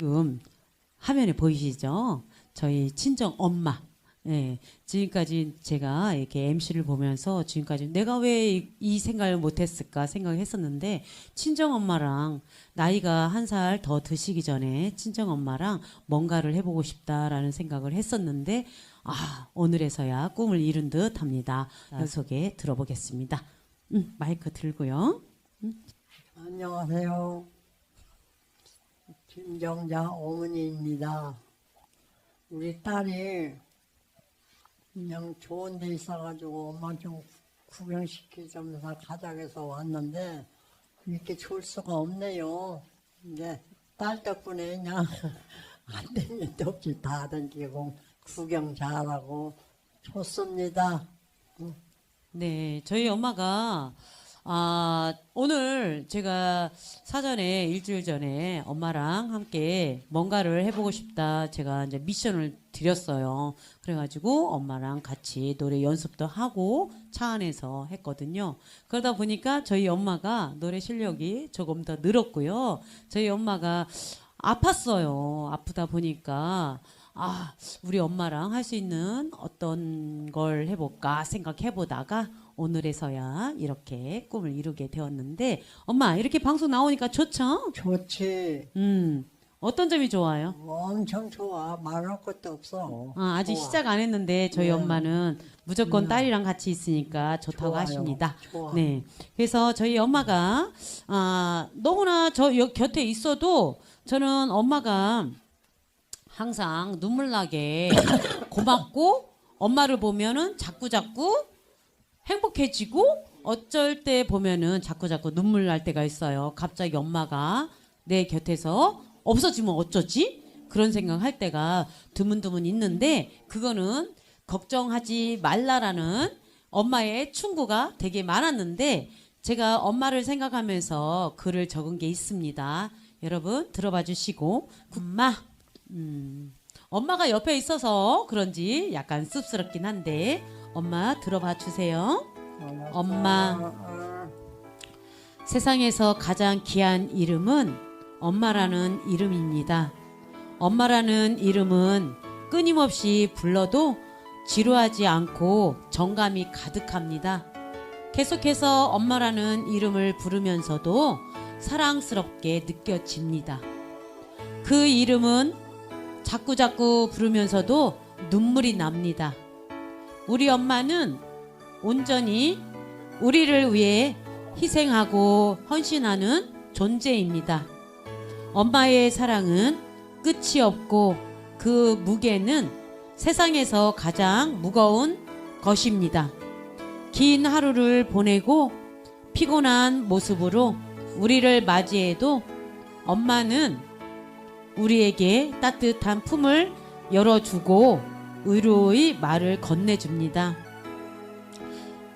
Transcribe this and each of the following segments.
지금 화면에 보이시죠? 저희 친정 엄마. 예, 지금까지 제가 이렇게 MC를 보면서 지금까지 내가 왜 이 생각을 못했을까 생각했었는데 친정 엄마랑 나이가 한 살 더 드시기 전에 친정 엄마랑 뭔가를 해보고 싶다라는 생각을 했었는데 오늘에서야 꿈을 이룬 듯합니다. 소개 들어보겠습니다. 마이크 들고요. 안녕하세요. 김정자 어머니입니다. 우리 딸이 그냥 좋은 데 있어가지고 엄마 좀 구경시키자면서 가자해서 왔는데 이렇게 좋을 수가 없네요. 이제 딸 덕분에 그냥 안 되는 일도 없이 다 댕기고 구경 잘하고 좋습니다. 네, 저희 엄마가 오늘 제가 사전에 일주일 전에 엄마랑 함께 뭔가를 해보고 싶다. 제가 이제 미션을 드렸어요. 그래가지고 엄마랑 같이 노래 연습도 하고 차 안에서 했거든요. 그러다 보니까 저희 엄마가 노래 실력이 조금 더 늘었고요. 저희 엄마가 아팠어요. 아프다 보니까 우리 엄마랑 할 수 있는 어떤 걸 해볼까 생각해보다가 오늘에서야 이렇게 꿈을 이루게 되었는데 엄마 이렇게 방송 나오니까 좋죠? 좋지. 어떤 점이 좋아요? 엄청 좋아. 말할 것도 없어. 아직 좋아. 시작 안 했는데 저희 네. 엄마는 무조건 딸이랑 같이 있으니까 좋다고 좋아요. 하십니다. 좋아. 네, 그래서 저희 엄마가 너무나 저 곁에 있어도 저는 엄마가 항상 눈물 나게 고맙고 엄마를 보면은 자꾸 행복해지고 어쩔 때 보면은 자꾸 눈물 날 때가 있어요. 갑자기 엄마가 내 곁에서 없어지면 어쩌지? 그런 생각할 때가 드문드문 있는데 그거는 걱정하지 말라라는 엄마의 충고가 되게 많았는데 제가 엄마를 생각하면서 글을 적은 게 있습니다. 여러분 들어봐 주시고 엄마가 옆에 있어서 그런지 약간 씁쓸하긴 한데 엄마 들어봐 주세요. 엄마, 세상에서 가장 귀한 이름은 엄마라는 이름입니다. 엄마라는 이름은 끊임없이 불러도 지루하지 않고 정감이 가득합니다. 계속해서 엄마라는 이름을 부르면서도 사랑스럽게 느껴집니다. 그 이름은 자꾸 부르면서도 눈물이 납니다. 우리 엄마는 온전히 우리를 위해 희생하고 헌신하는 존재입니다. 엄마의 사랑은 끝이 없고 그 무게는 세상에서 가장 무거운 것입니다. 긴 하루를 보내고 피곤한 모습으로 우리를 맞이해도 엄마는 우리에게 따뜻한 품을 열어주고 의로의 말을 건네줍니다.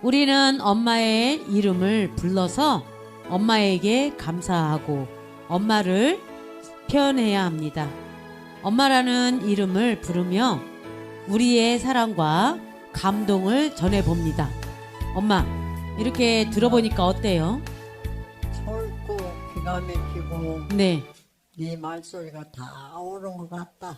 우리는 엄마의 이름을 불러서 엄마에게 감사하고 엄마를 표현해야 합니다. 엄마라는 이름을 부르며 우리의 사랑과 감동을 전해봅니다. 엄마, 이렇게 들어보니까 어때요? 솔고 기가 막히고 네. 네 말소리가 다 오는 것 같다.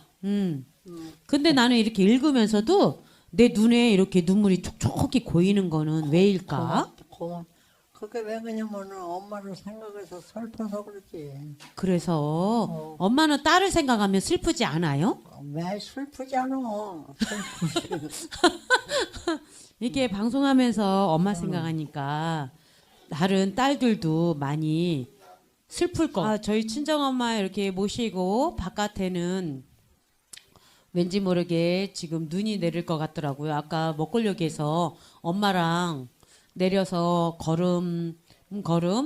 근데 나는 이렇게 읽으면서도 내 눈에 이렇게 눈물이 촉촉히 고이는 거는 왜일까? 고맙. 그게 왜 그러냐면은 엄마를 생각해서 슬퍼서 그러지. 그래서 엄마는 딸을 생각하면 슬프지 않아요? 왜 슬프지 않아? 슬프지. 이게 방송하면서 엄마 생각하니까 다른 딸들도 많이 슬플 거. 저희 친정엄마 이렇게 모시고 바깥에는 왠지 모르게 지금 눈이 내릴 것 같더라고요. 아까 먹골역에서 엄마랑 내려서 걸음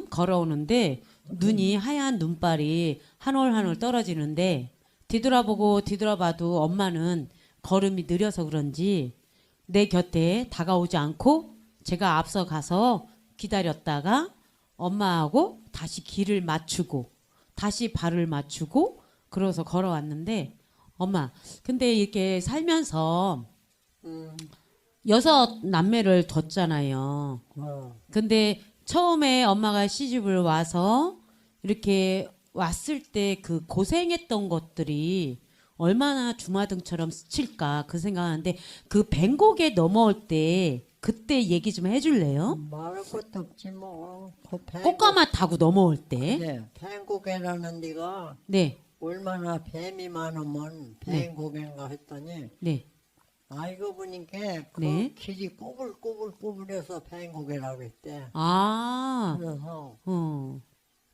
걸어오는데 눈이 하얀 눈발이 한 올 한 올 떨어지는데 뒤돌아보고 뒤돌아봐도 엄마는 걸음이 느려서 그런지 내 곁에 다가오지 않고 제가 앞서 가서 기다렸다가 엄마하고 다시 길을 맞추고 다시 발을 맞추고 그러서 걸어왔는데 엄마 근데 이렇게 살면서 6 남매를 뒀잖아요. 근데 처음에 엄마가 시집을 와서 이렇게 왔을 때 그 고생했던 것들이 얼마나 주마등처럼 스칠까 그 생각하는데 그 뱅곡에 넘어올 때 그때 얘기 좀 해줄래요? 말할 것도 없지 뭐. 그 꽃가마 타고 넘어올 때. 네, 뱅고개라는 데가 네, 얼마나 뱀이 많으면 뱅고개인가 했더니 네, 알고 보니까 그 네. 길이 꼬불꼬불꼬불해서 뱅고개라고 했대. 아, 그래서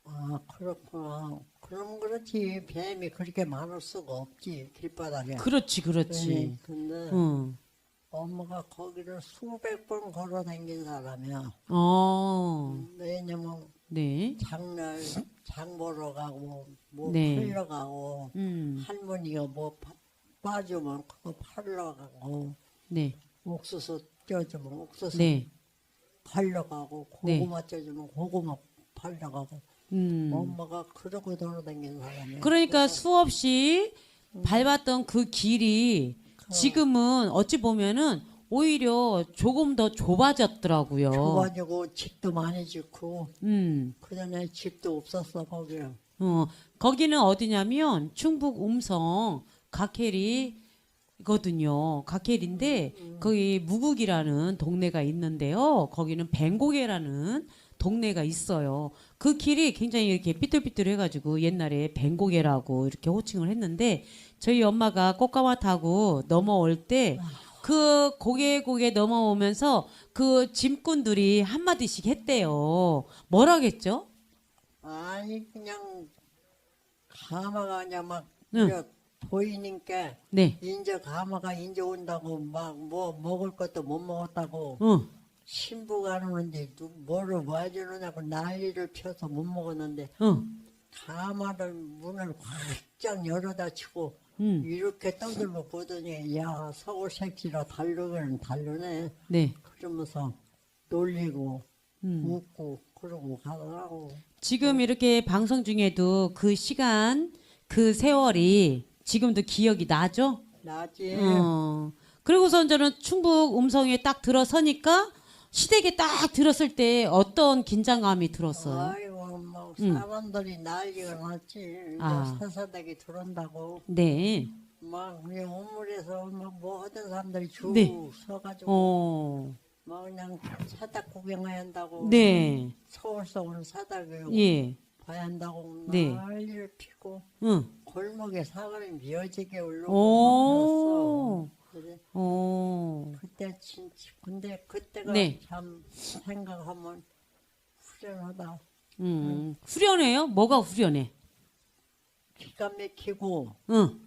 아 그렇구나. 그럼 그렇지 뱀이 그렇게 많을 수가 없지 길바닥에. 그렇지, 그렇지. 네, 근데 응, 엄마가 거기를 수백 번 걸어 다닌 사람이야. 왜냐면 네, 장날 장 보러 가고 뭐 네. 팔러 가고 할머니가 뭐 빠지면 그거 팔러 가고 네, 옥수수 쪄주면 옥수수 네, 팔러 가고 고구마 쪄주면 고구마 팔러 가고 엄마가 그러고 돌아다니는 사람이야. 그러니까 수없이 밟았던 그 길이 지금은 어찌 보면은 오히려 조금 더 좁아졌더라고요. 좁아지고 집도 많이 짓고 음, 그전에 집도 없었어 거기. 거기는 어디냐면 충북 음성 가케리거든요. 가케리인데 거기 무국이라는 동네가 있는데요. 거기는 뱅고개라는 동네가 있어요. 그 길이 굉장히 이렇게 삐뚤삐뚤해가지고 옛날에 뱅고개라고 이렇게 호칭을 했는데 저희 엄마가 꽃가마 타고 넘어올 때 그 고개 넘어오면서 그 짐꾼들이 한마디씩 했대요. 뭐라겠죠? 아니 그냥 가마가 그냥 막 응. 그냥 보이니까 네. 인제 가마가 인제 온다고 막 뭐 먹을 것도 못 먹었다고 응. 신부가 안 오는데 뭐를 와주느냐고 난리를 펴서 못 먹었는데 응. 가마를 문을 활짝 열어다 치고 이렇게 떠들고 보더니 야 서울 색지라 다르기는 다르네 네. 그러면서 놀리고 웃고 그러고 가더라고. 지금 이렇게 방송 중에도 그 시간, 그 세월이 지금도 기억이 나죠? 나지. 그리고선 저는 충북 음성에 딱 들어서니까 시댁에 딱 들었을 때 어떤 긴장감이 들었어요? 아이고 뭐 사람들이 난리가 났지. 아. 새사대기 들어온다고 네. 막 그냥 우물에서 뭐 하던 사람들이 쭉 네. 서가지고 막 그냥 사닥 구경해야 한다고. 네. 서울서 오는 사닥을 예. 봐야 한다고 네. 난리를 피고 응. 골목에 사람이 미어지게 올라오고 오. 그랬어. 그래. 오. 그때 진짜 근데 그때가 네. 참 생각하면 후련하다. 후련해요? 뭐가 후련해? 기가 막히고 응.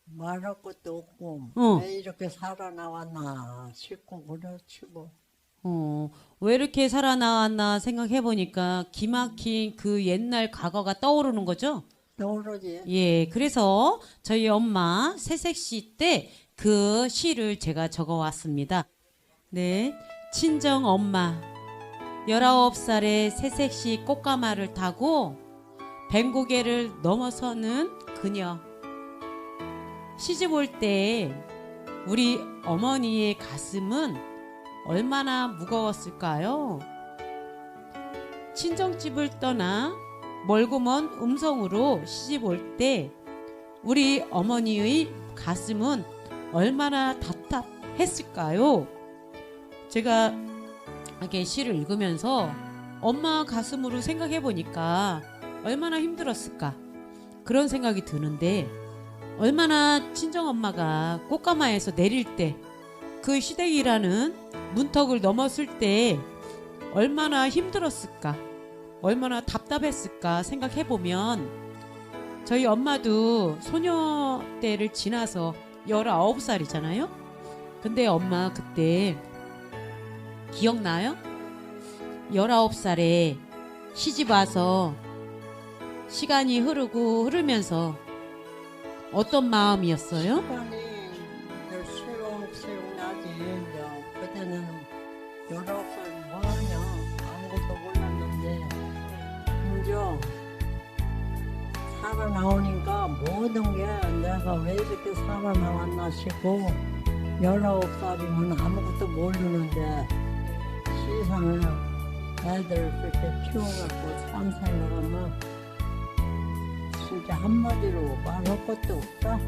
말할 것도 없고 응. 왜 이렇게 살아나왔나 싶고 그렇지 뭐. 왜 이렇게 살아나왔나 생각해 보니까 기막힌 그 옛날 과거가 떠오르는 거죠? 떠오르지. 예, 그래서 저희 엄마 새색시 때 그 시를 제가 적어 왔습니다. 네. 친정 엄마 19살의 새색시 꽃가마를 타고 뱅고개를 넘어서는 그녀. 시집 올 때 우리 어머니의 가슴은 얼마나 무거웠을까요? 친정집을 떠나 멀고 먼 음성으로 시집 올 때 우리 어머니의 가슴은 얼마나 답답했을까요? 제가 이렇게 시를 읽으면서 엄마 가슴으로 생각해 보니까 얼마나 힘들었을까 그런 생각이 드는데 얼마나 친정엄마가 꽃가마에서 내릴 때 그 시댁이라는 문턱을 넘었을 때 얼마나 힘들었을까 얼마나 답답했을까 생각해 보면 저희 엄마도 소녀 때를 지나서 19살이잖아요. 근데 엄마 그때 기억나요? 19살에 시집 와서 시간이 흐르면서 어떤 마음이었어요? 시간이 새록새록 나지. 그때는 19살 뭐하냐 아무것도 몰랐는데 이제 살아나오니까 모든 게 내가 왜 이렇게 살아나왔나 싶고 19살이면 아무것도 모르는데 세상에 애들 그렇게 키워갖고 참 생각하면 진짜 한마디로 말할 것도 없다.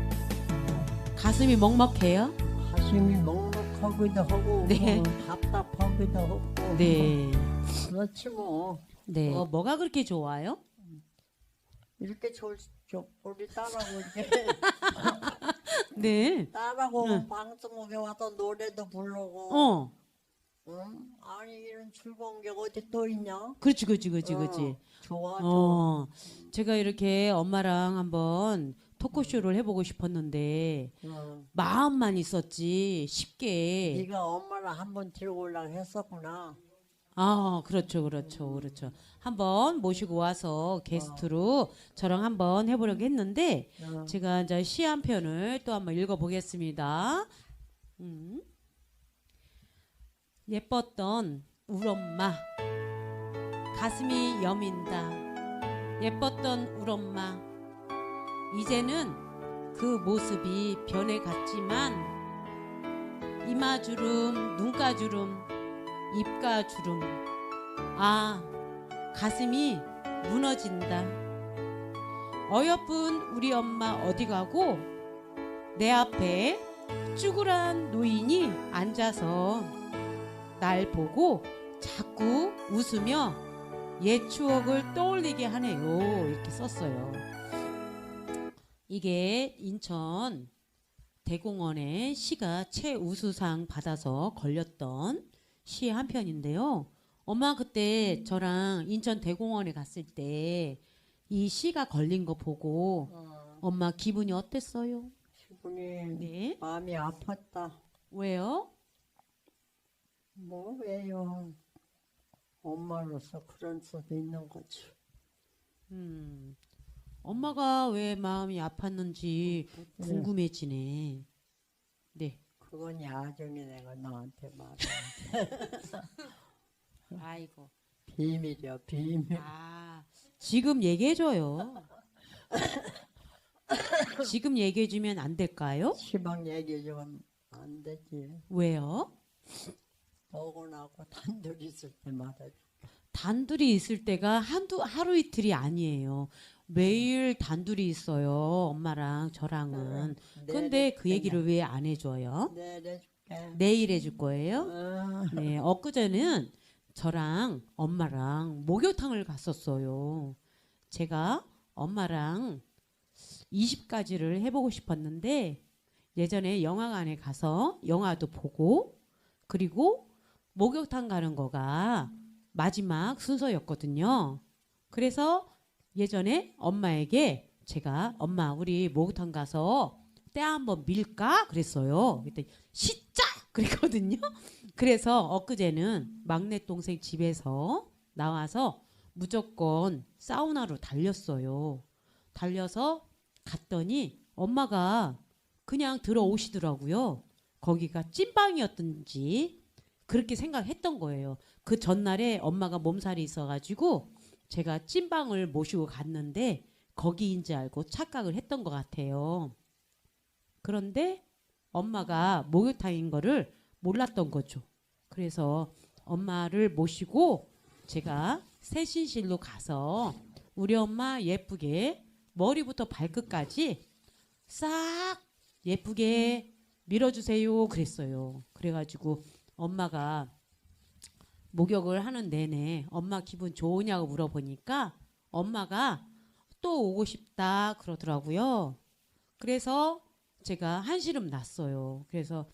가슴이 먹먹해요? 가슴이 먹먹하기도 하고 네. 뭐 답답하기도 하고 네. 그렇지 뭐. 네. 뭐가 그렇게 좋아요? 이렇게 우리 딸하고 이렇게 네. 딸하고 방송국에 와서 노래도 부르고 어. 응? 아니 이런 즐거운 게 어디 또 있냐? 그렇지, 그렇지, 그렇지, 그렇지. 좋아 좋아. 어. 제가 이렇게 엄마랑 한번 토크쇼를 해보고 싶었는데 마음만 있었지 쉽게. 네가 엄마랑 한번 데리고 오려고 했었구나. 아, 그렇죠, 그렇죠, 그렇죠. 한번 모시고 와서 게스트로 저랑 한번 해보려고 했는데 제가 이제 시 한 편을 또 한번 읽어보겠습니다. 예뻤던 울 엄마 가슴이 여민다. 예뻤던 울 엄마 이제는 그 모습이 변해갔지만 이마주름 눈가주름 입가주름 아 가슴이 무너진다. 어여쁜 우리 엄마 어디 가고 내 앞에 쭈그란 노인이 앉아서 날 보고 자꾸 웃으며 옛 추억을 떠올리게 하네요. 이렇게 썼어요. 이게 인천 대공원에 시가 최우수상 받아서 걸렸던 시 한 편인데요. 엄마 그때 저랑 인천 대공원에 갔을 때 이 시가 걸린 거 보고 엄마 기분이 어땠어요? 기분이 네. 마음이 아팠다. 왜요? 뭐 왜요? 엄마로서 그런 수도 있는 거지. 엄마가 왜 마음이 아팠는지 궁금해지네. 네. 그건 나중에 내가 너한테 말해. 아이고. 비밀이야 비밀. 아, 지금 얘기해줘요. 지금 얘기해주면 안 될까요? 시방 얘기해주면 안 되지. 왜요? 너하고 단둘이 있을 때 말해. 단둘이 있을 때가 하루 이틀이 아니에요. 매일 단둘이 있어요. 엄마랑 저랑은. 근데 그 얘기를 왜 안 해줘요? 내려줄게. 내일 해줄 거예요? 어, 네, 엊그제는 저랑 엄마랑 목욕탕을 갔었어요. 제가 엄마랑 20가지를 해보고 싶었는데 예전에 영화관에 가서 영화도 보고 그리고 목욕탕 가는 거가 마지막 순서였거든요. 그래서 예전에 엄마에게 제가 엄마 우리 목욕탕 가서 때 한번 밀까 그랬어요. 그때 시짜 그랬거든요. 그래서 엊그제는 막내 동생 집에서 나와서 무조건 사우나로 달렸어요. 달려서 갔더니 엄마가 그냥 들어오시더라고요. 거기가 찐방이었던지 그렇게 생각했던 거예요. 그 전날에 엄마가 몸살이 있어가지고 제가 찐방을 모시고 갔는데 거기인지 알고 착각을 했던 것 같아요. 그런데 엄마가 목욕탕인 거를 몰랐던 거죠. 그래서 엄마를 모시고 제가 세신실로 가서 우리 엄마 예쁘게 머리부터 발끝까지 싹 예쁘게 밀어주세요 그랬어요. 그래가지고 엄마가 목욕을 하는 내내 엄마 기분 좋으냐고 물어보니까 엄마가 또 오고 싶다 그러더라고요. 그래서 제가 한시름 났어요. 그래서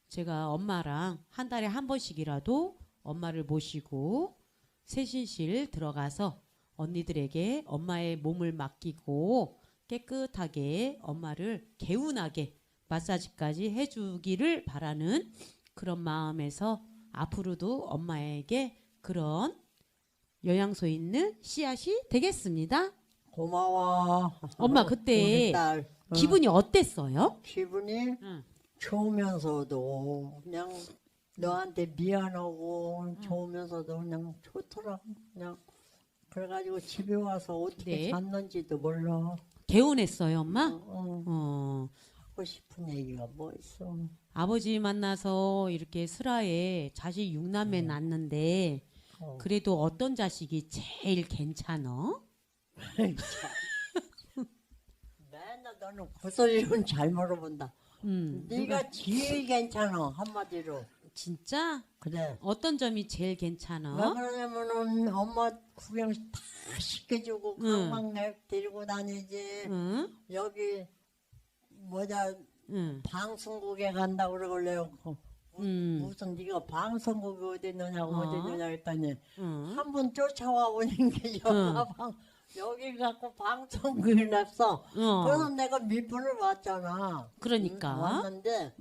제가 엄마랑 한 달에 한 번씩이라도 엄마를 모시고 세신실 들어가서 언니들에게 엄마의 몸을 맡기고 깨끗하게 엄마를 개운하게 마사지까지 해주기를 바라는 그런 마음에서 앞으로도 엄마에게 그런 영양소 있는 씨앗이 되겠습니다. 고마워. 엄마 우리 그때 딸. 기분이 어땠어요? 기분이 응. 좋으면서도 그냥 너한테 미안하고 좋으면서도 그냥 좋더라. 그냥 그래가지고 집에 와서 어떻게 네. 잤는지도 몰라. 개운했어요, 엄마? 어, 하고 싶은 얘기가 뭐 있어. 아버지 만나서 이렇게 슬하에 자식 6남매 낳는데 그래도 어떤 자식이 제일 괜찮어? 너는 그 소리는 잘 물어본다. 네가 제일 괜찮아 한마디로. 진짜? 그래. 어떤 점이 제일 괜찮아? 왜 그러냐면은 엄마 구경 다 시켜주고 강막내 데리고 다니지. 응? 여기 뭐냐 응. 방송국에 간다고 그러길래요. 무슨 네가 방송국이 어디 있느냐고 어디 있느냐 했더니 한 번 쫓아와 보는 게 여기 갖고 방송국이 났어. 그래서 내가 몇 번을 왔잖아. 그러니까. 왔는데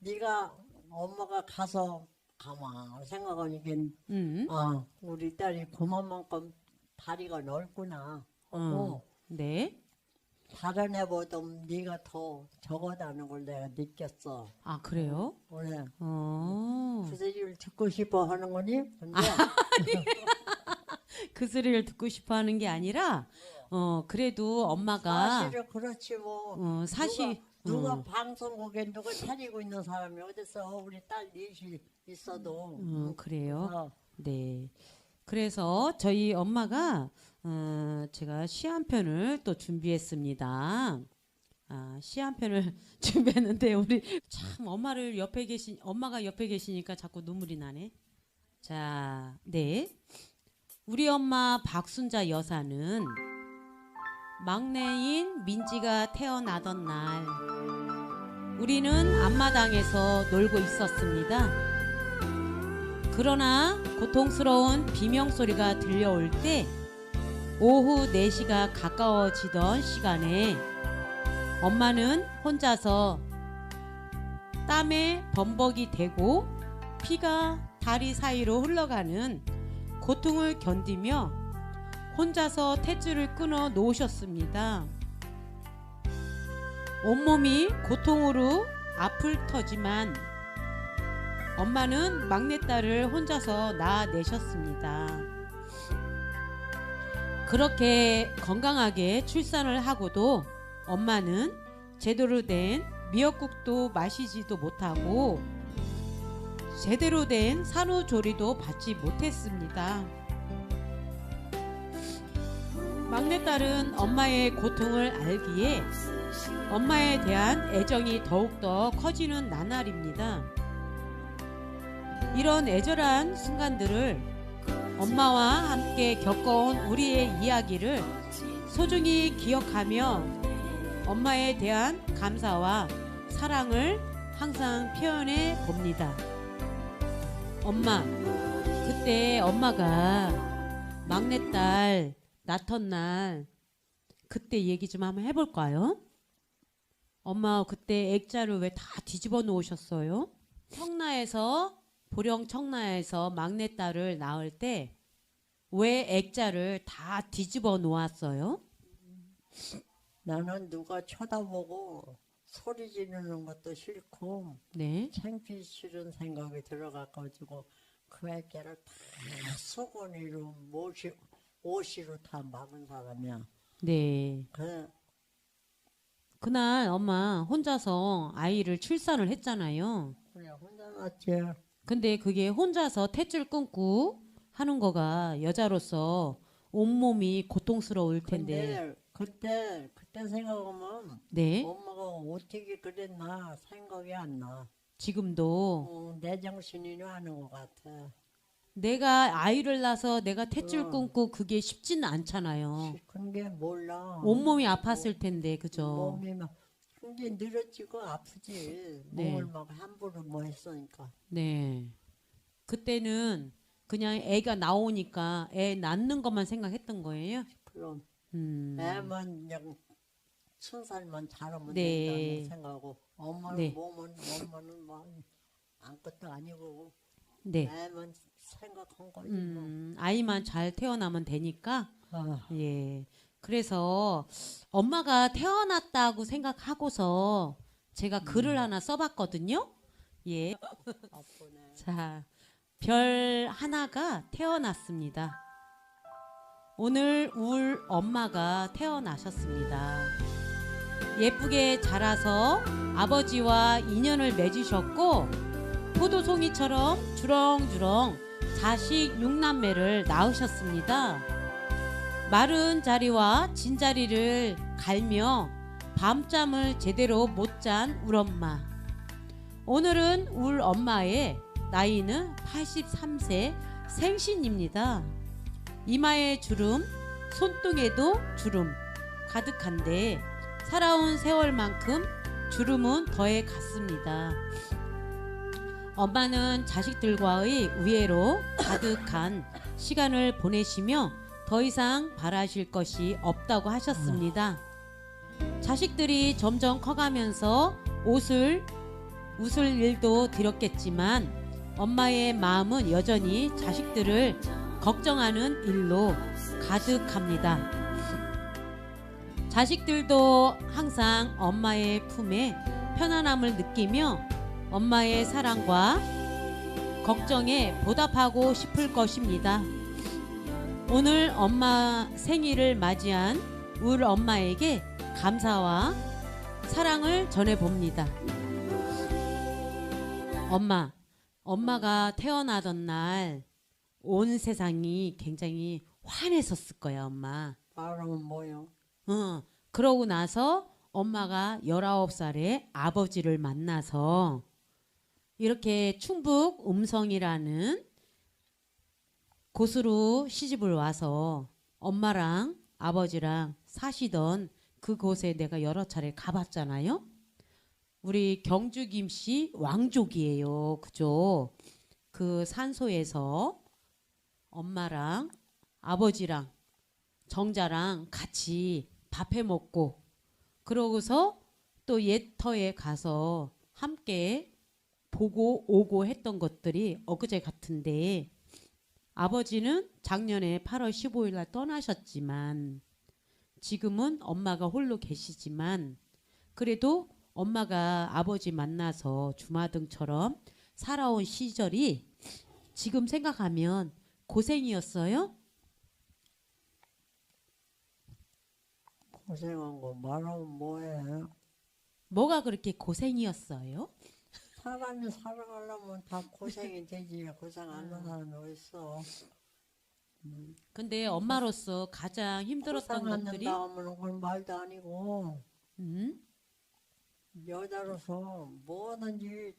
네가 엄마가 가서 가만 생각하니까 우리 딸이 그만큼 다리가 넓구나 하고 네. 다른 애보다 네가 더 적어다는 걸 내가 느꼈어. 아, 그래요? 그래. 어. 그 소리를 듣고 싶어 하는 거니? 근데 그 소리를 듣고 싶어 하는 게 아니라, 그래도 엄마가, 사실은 그렇지 뭐. 사실, 누가 방송국에 누가 차리고 있는 사람이 어딨어. 우리 딸 넷이 있어도. 그래요? 어. 네. 그래서 저희 엄마가, 제가 시 한 편을 또 준비했습니다. 시 한 편을 준비했는데, 우리 참 엄마가 옆에 계시니까 자꾸 눈물이 나네. 자, 네. 우리 엄마 박순자 여사는 막내인 민지가 태어나던 날, 우리는 앞마당에서 놀고 있었습니다. 그러나 고통스러운 비명소리가 들려올 때 오후 4시가 가까워지던 시간에 엄마는 혼자서 땀에 범벅이 되고 피가 다리 사이로 흘러가는 고통을 견디며 혼자서 탯줄을 끊어 놓으셨습니다. 온몸이 고통으로 아플 터지만 엄마는 막내딸을 혼자서 낳아내셨습니다. 그렇게 건강하게 출산을 하고도 엄마는 제대로 된 미역국도 마시지도 못하고 제대로 된 산후조리도 받지 못했습니다. 막내딸은 엄마의 고통을 알기에 엄마에 대한 애정이 더욱더 커지는 나날입니다. 이런 애절한 순간들을 엄마와 함께 겪어온 우리의 이야기를 소중히 기억하며 엄마에 대한 감사와 사랑을 항상 표현해 봅니다. 엄마, 그때 엄마가 막내딸 낳던 날 그때 얘기 좀 한번 해볼까요? 엄마 그때 액자를 왜 다 뒤집어 놓으셨어요? 보령 청라에서 막내딸을 낳을 때 왜 액자를 다 뒤집어 놓았어요? 나는 누가 쳐다보고 소리 지르는 것도 싫고 네. 창피 싫은 생각이 들어가가지고 그 액자를 다 수건으로 옷으로 다 막은 사람이야. 네. 그날 엄마 혼자서 아이를 출산을 했잖아요. 그래 혼자 낳지. 근데 그게 혼자서 탯줄 끊고 하는 거가 여자로서 온몸이 고통스러울 텐데. 근데 그때 생각하면 네. 엄마가 어떻게 그랬나 생각이 안 나. 지금도 내 정신이 하는 것 같아. 내가 아이를 낳아서 내가 탯줄 끊고 그게 쉽지는 않잖아요. 그런 게 몰라. 온몸이 아팠을 텐데, 그죠? 몸이 막 이제 늘어지고 아프지. 네. 몸을 막 함부로 뭐 했으니까. 네. 그때는 그냥 애가 나오니까 애 낳는 것만 생각했던 거예요? 그럼 애만 그냥 순살만 잘하면 네. 된다는 생각하고 엄마는 네. 엄마는 뭐 아무것도 아니고 네. 애만 생각한 거지 뭐. 아이만 잘 태어나면 되니까. 아, 예. 그래서 엄마가 태어났다고 생각하고서 제가 글을 하나 써봤거든요. 예. 아프네. 자, 별 하나가 태어났습니다. 오늘 울 엄마가 태어나셨습니다. 예쁘게 자라서 아버지와 인연을 맺으셨고 포도송이처럼 주렁주렁 자식 6남매를 낳으셨습니다. 마른 자리와 진자리를 갈며 밤잠을 제대로 못 잔 울 엄마. 오늘은 울 엄마의 나이는 83세 생신입니다. 이마에 주름, 손등에도 주름 가득한데 살아온 세월만큼 주름은 더해 갔습니다. 엄마는 자식들과의 우애로 가득한 시간을 보내시며 더 이상 바라실 것이 없다고 하셨습니다. 자식들이 점점 커가면서 웃을 일도 들었겠지만 엄마의 마음은 여전히 자식들을 걱정하는 일로 가득합니다. 자식들도 항상 엄마의 품에 편안함을 느끼며 엄마의 사랑과 걱정에 보답하고 싶을 것입니다. 오늘 엄마 생일을 맞이한 울 엄마에게 감사와 사랑을 전해봅니다. 엄마가 태어나던 날 온 세상이 굉장히 환했었을 거야, 엄마. 말하면 뭐요? 그러고 나서 엄마가 19살에 아버지를 만나서 이렇게 충북 음성이라는 곳으로 시집을 와서 엄마랑 아버지랑 사시던 그곳에 내가 여러 차례 가봤잖아요. 우리 경주 김씨 왕족이에요. 그죠? 그 산소에서 엄마랑 아버지랑 정자랑 같이 밥해 먹고 그러고서 또 옛터에 가서 함께 보고 오고 했던 것들이 엊그제 같은데 아버지는 작년에 8월 15일 날 떠나셨지만 지금은 엄마가 홀로 계시지만 그래도 엄마가 아버지 만나서 주마등처럼 살아온 시절이 지금 생각하면 고생이었어요? 고생한 거 말하면 뭐해? 뭐가 그렇게 고생이었어요? 사람이 살아가려면 다 고생이 되지. 고생 안 하는 사람이 어딨어. 근데 엄마로서 가장 힘들었던 것들이 고생한다 하면 그건 말도 아니고 음? 여자로서 뭐든지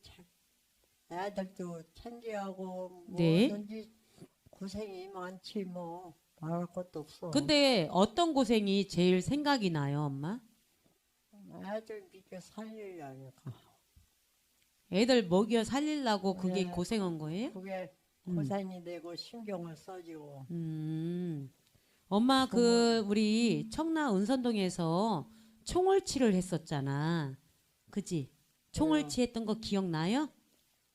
애들도 챙겨하고 네. 뭐든지 고생이 많지 뭐 말할 것도 없어. 근데 어떤 고생이 제일 생각이 나요, 엄마? 애들 믿게 살리려니까. 애들 먹여 살리려고 그게 네. 고생한 거예요? 그게 고생이 되고 신경을 써지고. 엄마 우리 청라 은선동에서 총을치를 했었잖아. 그지? 총을치 했던 거 기억나요?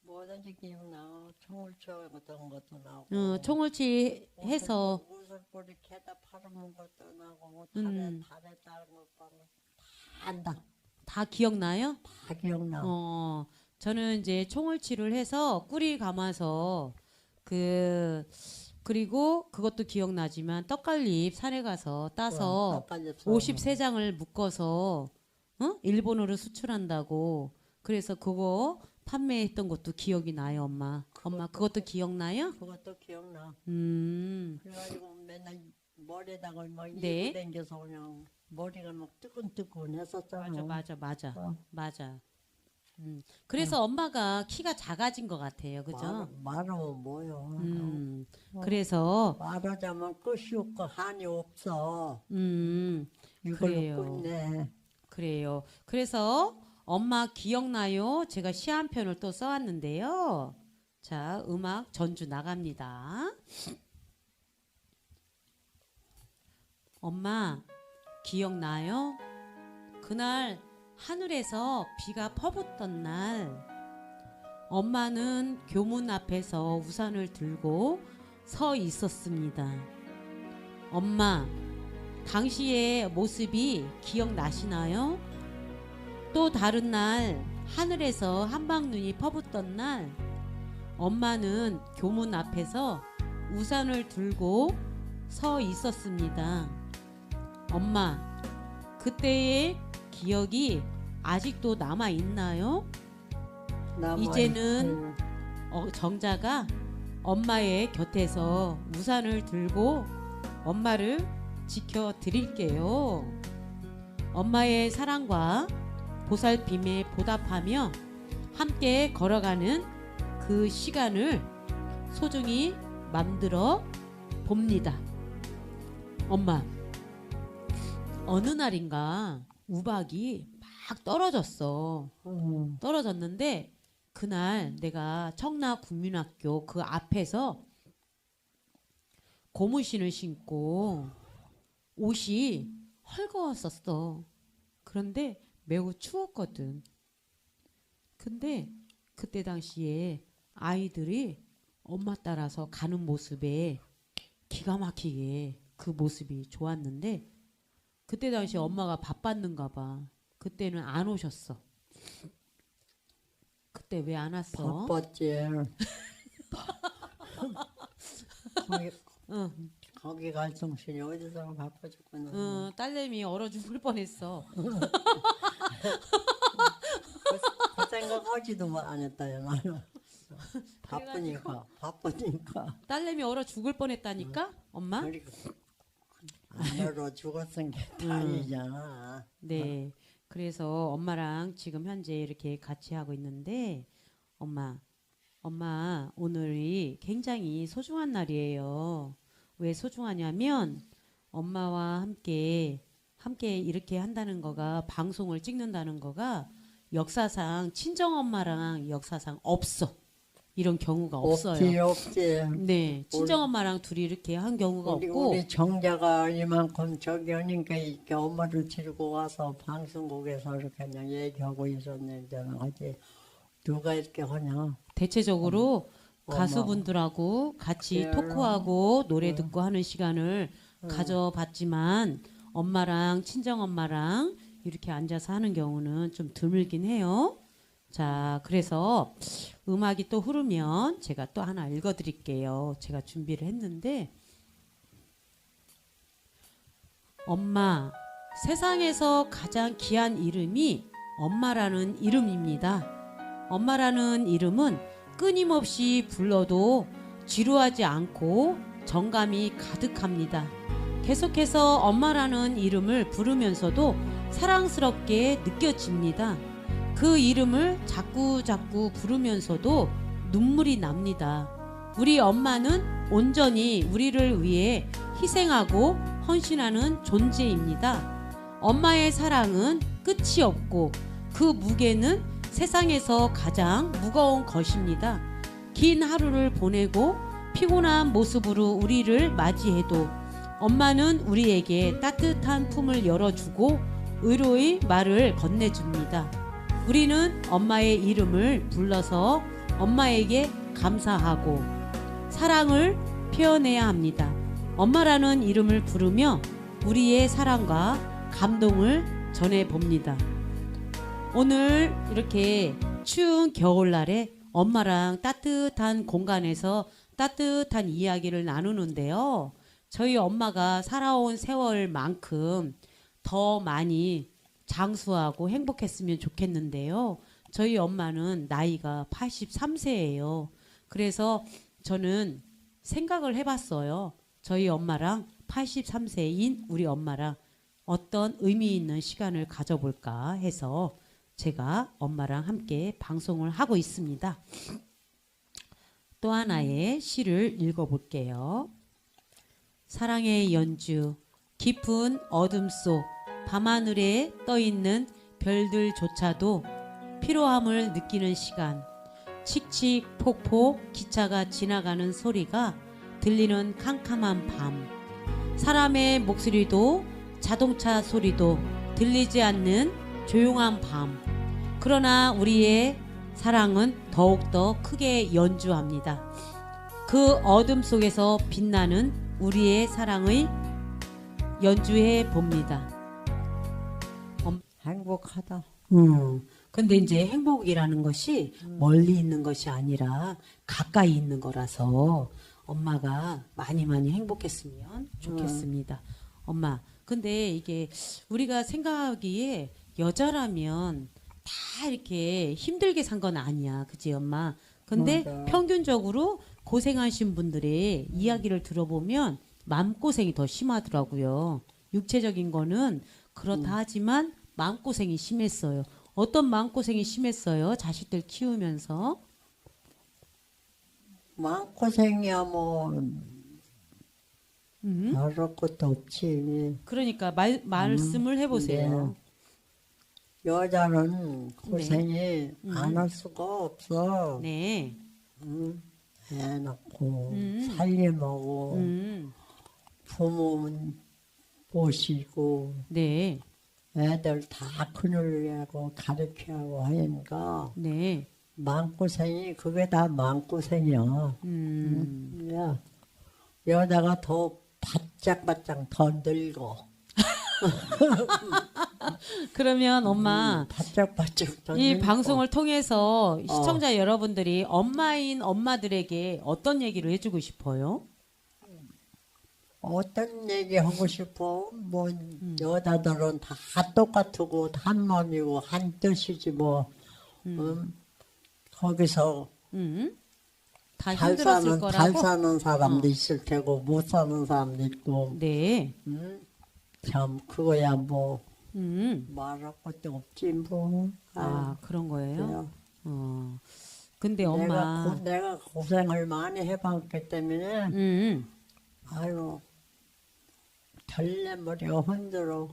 뭐든지 기억나. 총을 쳐었던 것도 나고. 총을치 해서 우슬뿌리 캐다 팔아먹은 것도 나고 뭐 달에 따른 것 다 안다. 다 기억나요? 다 기억나. 저는 이제 총을치를 해서 꿀이 감아서 그리고 그것도 기억나지만 떡갈잎 산에 가서 따서 53장을 묶어서 일본으로 수출한다고 그래서 그거 판매했던 것도 기억이 나요, 엄마. 엄마 그것도 기억나요? 그것도 기억나. 그래가지고 맨날 머리에다가 막 네. 이고 댕겨서 그냥 머리가 막 뜨끈뜨끈했었잖아. 맞아. 그래서 엄마가 키가 작아진 것 같아요, 그죠? 말하면 뭐요? 그래서 말하자면 끝이 없고 한이 없어. 그래요. 이걸로 끝내. 그래요. 그래서 엄마 기억나요? 제가 시 한 편을 또 써왔는데요. 자, 음악 전주 나갑니다. 엄마 기억나요? 그날 하늘에서 비가 퍼붓던 날 엄마는 교문 앞에서 우산을 들고 서 있었습니다. 엄마, 당시의 모습이 기억나시나요? 또 다른 날 하늘에서 한방눈이 퍼붓던 날 엄마는 교문 앞에서 우산을 들고 서 있었습니다. 엄마, 그때의 기억이 아직도 남아 있나요? 이제는 정자가 엄마의 곁에서 우산을 들고 엄마를 지켜드릴게요. 엄마의 사랑과 보살핌에 보답하며 함께 걸어가는 그 시간을 소중히 만들어 봅니다. 엄마, 어느 날인가 우박이 막 떨어졌어. 떨어졌는데 그날 내가 청라국민학교 그 앞에서 고무신을 신고 옷이 헐거웠었어. 그런데 매우 추웠거든. 근데 그때 당시에 아이들이 엄마 따라서 가는 모습에 기가 막히게 그 모습이 좋았는데 그때 당시에 엄마가 바빴는가 봐. 그때는 안 오셨어. 그때 왜 안 왔어? 바빴지. 거기, 응. 거기 갈 정신이 어디서 바빠 죽겠나. 딸내미 얼어 죽을 뻔했어. 그 생각 하지도 안 했다, 나는. 바쁘니까. 딸내미 얼어 죽을 뻔했다니까, 엄마? 그리고 안 얼어 죽었은 게 아니잖아. 네. 그래서 엄마랑 지금 현재 이렇게 같이 하고 있는데, 엄마 오늘이 굉장히 소중한 날이에요. 왜 소중하냐면 엄마와 함께 이렇게 한다는 거가 방송을 찍는다는 거가 역사상 친정엄마랑 역사상 없어. 이런 경우가 없어요. 없지. 네, 친정엄마랑 둘이 이렇게 한 경우가 없고. 우리 정자가 이만큼 저기 하니까 이렇게 엄마를 데리고 와서 방송국에서 이렇게 그냥 얘기하고 있었는데 하지 누가 이렇게 하냐. 대체적으로 엄마. 가수분들하고 같이 그래요. 토크하고 노래 듣고 하는 시간을 가져봤지만 엄마랑 친정엄마랑 이렇게 앉아서 하는 경우는 좀 드물긴 해요. 자, 그래서 음악이 또 흐르면 제가 또 하나 읽어드릴게요. 제가 준비를 했는데 엄마, 세상에서 가장 귀한 이름이 엄마라는 이름입니다. 엄마라는 이름은 끊임없이 불러도 지루하지 않고 정감이 가득합니다. 계속해서 엄마라는 이름을 부르면서도 사랑스럽게 느껴집니다. 그 이름을 자꾸 부르면서도 눈물이 납니다. 우리 엄마는 온전히 우리를 위해 희생하고 헌신하는 존재입니다. 엄마의 사랑은 끝이 없고 그 무게는 세상에서 가장 무거운 것입니다. 긴 하루를 보내고 피곤한 모습으로 우리를 맞이해도 엄마는 우리에게 따뜻한 품을 열어주고 의로의 말을 건네줍니다. 우리는 엄마의 이름을 불러서 엄마에게 감사하고 사랑을 표현해야 합니다. 엄마라는 이름을 부르며 우리의 사랑과 감동을 전해봅니다. 오늘 이렇게 추운 겨울날에 엄마랑 따뜻한 공간에서 따뜻한 이야기를 나누는데요. 저희 엄마가 살아온 세월만큼 더 많이 장수하고 행복했으면 좋겠는데요. 저희 엄마는 나이가 83세예요. 그래서 저는 생각을 해봤어요. 저희 엄마랑 83세인 우리 엄마랑 어떤 의미 있는 시간을 가져볼까 해서 제가 엄마랑 함께 방송을 하고 있습니다. 또 하나의 시를 읽어볼게요. 사랑의 연주, 깊은 어둠 속 밤하늘에 떠있는 별들조차도 피로함을 느끼는 시간, 칙칙폭폭 기차가 지나가는 소리가 들리는 캄캄한 밤, 사람의 목소리도 자동차 소리도 들리지 않는 조용한 밤. 그러나 우리의 사랑은 더욱더 크게 연주합니다. 그 어둠 속에서 빛나는 우리의 사랑의 연주해 봅니다. 행복하다. 근데 이제 행복이라는 것이 멀리 있는 것이 아니라 가까이 있는 거라서 엄마가 많이 행복했으면 좋겠습니다. 엄마, 근데 이게 우리가 생각하기에 여자라면 다 이렇게 힘들게 산 건 아니야. 그치, 엄마? 근데 맞아. 평균적으로 고생하신 분들의 이야기를 들어보면 마음고생이 더 심하더라고요. 육체적인 거는 그렇다 하지만 마음고생이 심했어요. 어떤 마음고생이 심했어요? 자식들 키우면서. 마음고생이야 뭐 다를 것도 없지. 그러니까 말씀을 해보세요. 여자는 고생이 안 할 수가 없어. 네. 애 낳고 살림하고 부모 모시고 네. 애들 다 그늘하고 가르쳐야 하고 하니까 네. 마음고생이 그게 다 마음고생이야. 야, 여자가 더 바짝바짝 더 늙어. 그러면 엄마 바짝바짝 더 이 늙어. 방송을 통해서 시청자 여러분들이 엄마인 엄마들에게 어떤 얘기를 해주고 싶어요? 어떤 얘기 하고 싶어? 뭐 여자들은 다 똑같고 한 마음이고 한 뜻이지 뭐. 거기서 다 잘 힘들었을 사는 거라고. 사는 사람도 있을 테고 못 사는 사람도 있고. 네. 참 그거야 뭐 음. 말할 것도 없지 뭐. 아 그런 거예요. 그냥 근데 엄마. 내가 고생을 많이 해봤기 때문에 아유 달래머리가 흔들어.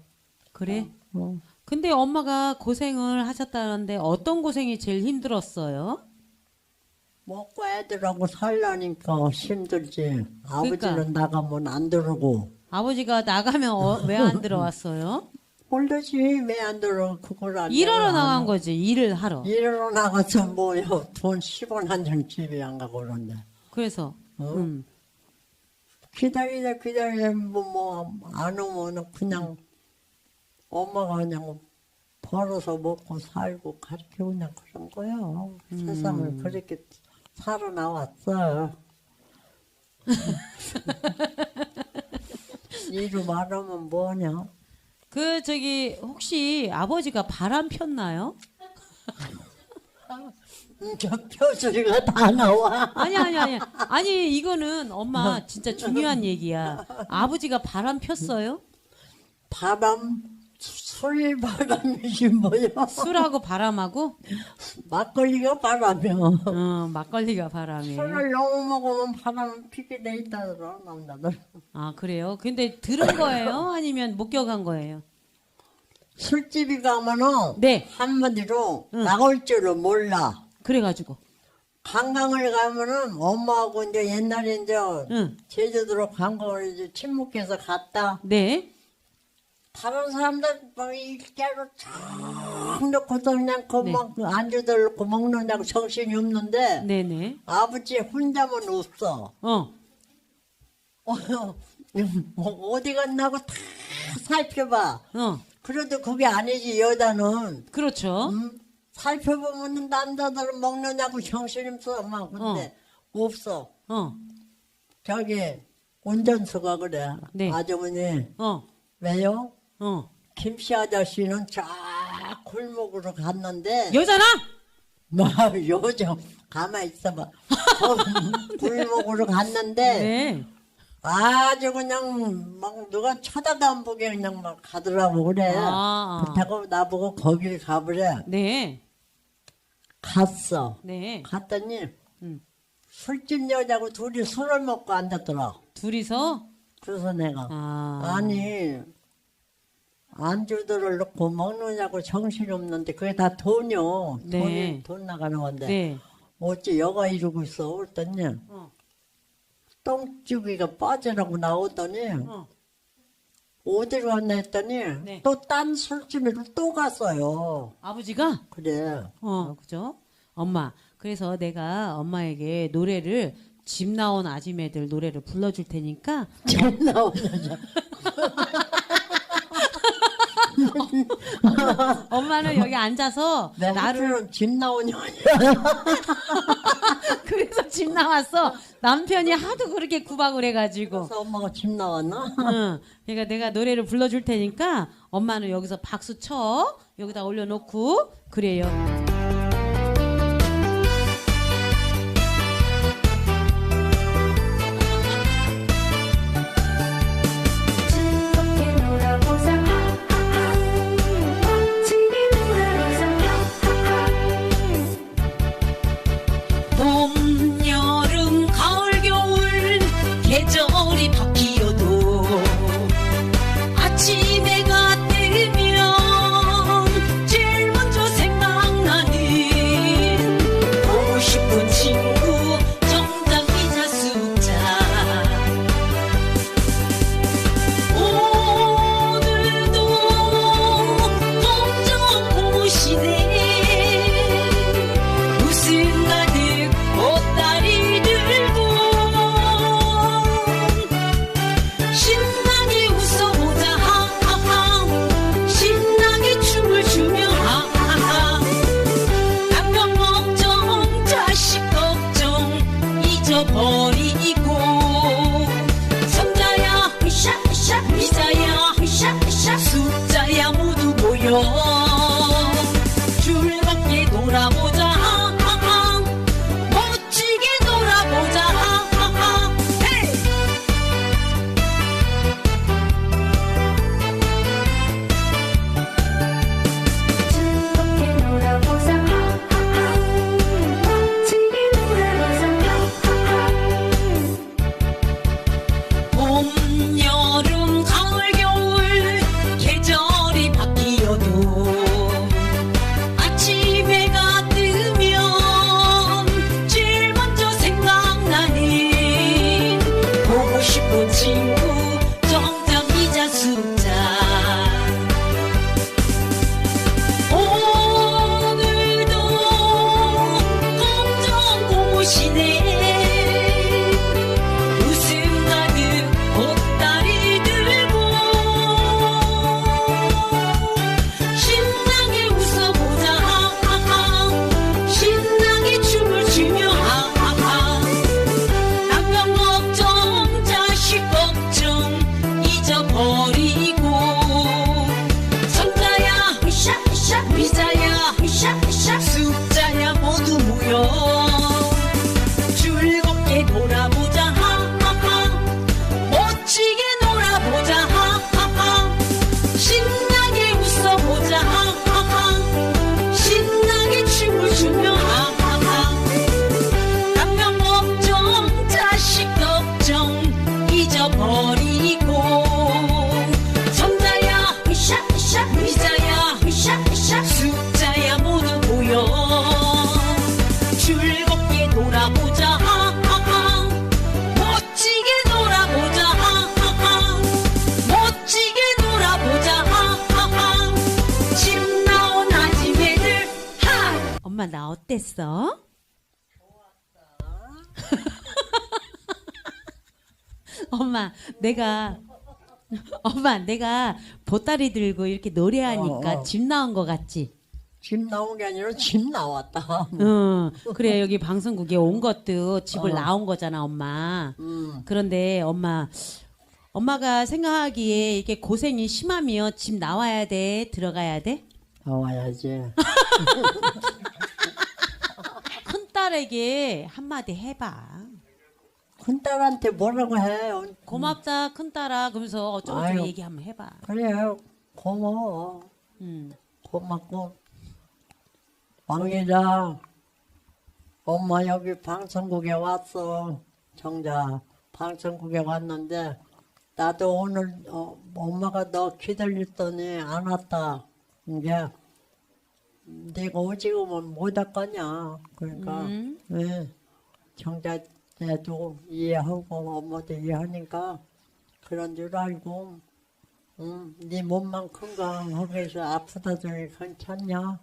그래? 뭐. 근데 엄마가 고생을 하셨다는데 어떤 고생이 제일 힘들었어요? 먹고 애들하고 살라니까 힘들지. 아버지는 그러니까. 나가면 안 들어오고. 아버지가 나가면 왜 안 들어왔어요? 모르지 왜 안 들어. 그걸 안 일하러 내가 나간 안 거지. 일을 하러. 일하러 나가서 뭐요 돈 10원 한 장 집에 안 가고 그런데. 그래서 기다리다 뭐안 오면 그냥 엄마가 그냥 벌어서 먹고 살고 가르쳐 그냥 그런 거야. 세상을 그렇게 살아나왔어. 이루 말하면 뭐냐? 그 저기 혹시 아버지가 바람 폈나요? 저 표소리가 다 나와. 아니. 아니 이거는 엄마 진짜 중요한 얘기야. 아버지가 바람 폈어요? 바람, 술 바람이지 뭐야. 술하고 바람하고? 막걸리가 바람이야. 막걸리가 바람이에요. 술을 너무 먹으면 바람 피게 돼 있다더라 남자들. 아 그래요? 근데 들은 거예요? 아니면 목격한 거예요? 술집에 가면은 네. 한마디로 나올 줄을 몰라. 그래가지고. 관광을 가면은 엄마하고 이제 옛날에 이제 응. 제주도로 관광을 이제 친목해서 갔다. 네. 다른 사람들 뭐 일자로 쫙 놓고서 그냥 그만 안주들 놓고 먹느냐고 정신이 없는데 네네. 아버지 혼자만 없어. 어. 어디 갔나고 다 살펴봐. 그래도 그게 아니지 여자는. 그렇죠. 살펴보면 남자들은 먹느냐고 정신이 없어. 막 근데 없어. 저기 운전수가 그래. 네. 아주머니 왜요? 김씨 아저씨는 쫙 골목으로 갔는데 여자랑? 막 요즘 가만히 있어봐. 골목으로 갔는데 네. 아주 그냥 막 누가 쳐다도 안 보게 그냥 막 가더라고 그래. 그렇다고 나보고 거길 가보래. 네. 갔어. 네. 갔더니 술집 여자고 둘이 술을 먹고 앉았더라. 둘이서? 그래서 내가 아. 아니 안주들을 넣고 먹느냐고 정신이 없는데 그게 다 돈이요. 네. 돈 나가는 건데. 네. 어찌 여가 이러고 있어. 그랬더니 똥주기가 빠지라고 나오더니 어디로 갔나 했더니 네. 또 딴 술집으로 또 갔어요. 아버지가? 그래. 그죠? 엄마. 그래서 내가 엄마에게 노래를 집 나온 아지매들 노래를 불러줄 테니까 집 나오는 엄마는 여기 앉아서 나를 집 나오냐. 그래서 집 나왔어. 남편이 하도 그렇게 구박을 해가지고. 그래서 엄마가 집 나왔나? 응. 그러니까 내가 노래를 불러줄 테니까 엄마는 여기서 박수 쳐. 여기다 올려놓고 그래요. 즐겁게 놀아보자 하하하 놀아보자 하하하 멋지게 놀아보자 하하하 헤이 즐겁게 놀아보자 하하하 멋지게 놀아보자 하하하 봄, 여름, 가을, 겨울 계절이 바뀌어도 아침 해가 뜨면 제일 먼저 생각나는 보고 싶은 친구 정답이자 숫자 오늘도 검정 고무신에 웃음 가득 보따리 들고 신나게 웃어보자 하하하 신나게 춤을 추며 하하하 남편 걱정 자식 걱정 잊어버리고 손자야 으쌰으쌰 미자야 으쌰으쌰 숫자야 모두 모여 즐겁게 놀아보자 하하하 멋지게 놀아보자 하하하 신나게 웃어보자 하하하 신나게 춤을 추며 하하하 남편 걱정 자식 걱정 잊어버리고 손자야 으쌰으쌰 미자야 으쌰으쌰 숫자야 모두 모여 즐겁게 놀아보자 하하하 멋지게 놀아보자 하하하 멋지게 놀아보자 하하하 집 나온 아줌매들 하 엄마 나 어땠어? 엄마 내가 보따리 들고 이렇게 노래하니까 집 나온 거 같지? 집 나온 게 아니라 집 나왔다. 응. 그래 여기 방송국에 온 것도 집을 어. 나온 거잖아 엄마. 그런데 엄마가 생각하기에 이렇게 고생이 심하면 집 나와야 돼? 들어가야 돼? 나와야지. 큰딸에게 한마디 해봐. 큰딸한테 뭐라고 해? 고맙다 큰딸아 그러면서 어쩌고저쩌고 아유. 얘기 한번 해봐. 그래, 고마워. 응. 고맙고. 왕이자, 엄마 여기 방송국에 왔어. 정자, 방송국에 왔는데, 나도 오늘 엄마가 너 기다렸더니 안 왔다. 이게 내가 오지금은 못 왔거냐. 그러니까 왜 정자애도 이해하고 엄마도 이해하니까 그런 줄 알고 네 몸만 건강하게 해서 아프다더니 괜찮냐?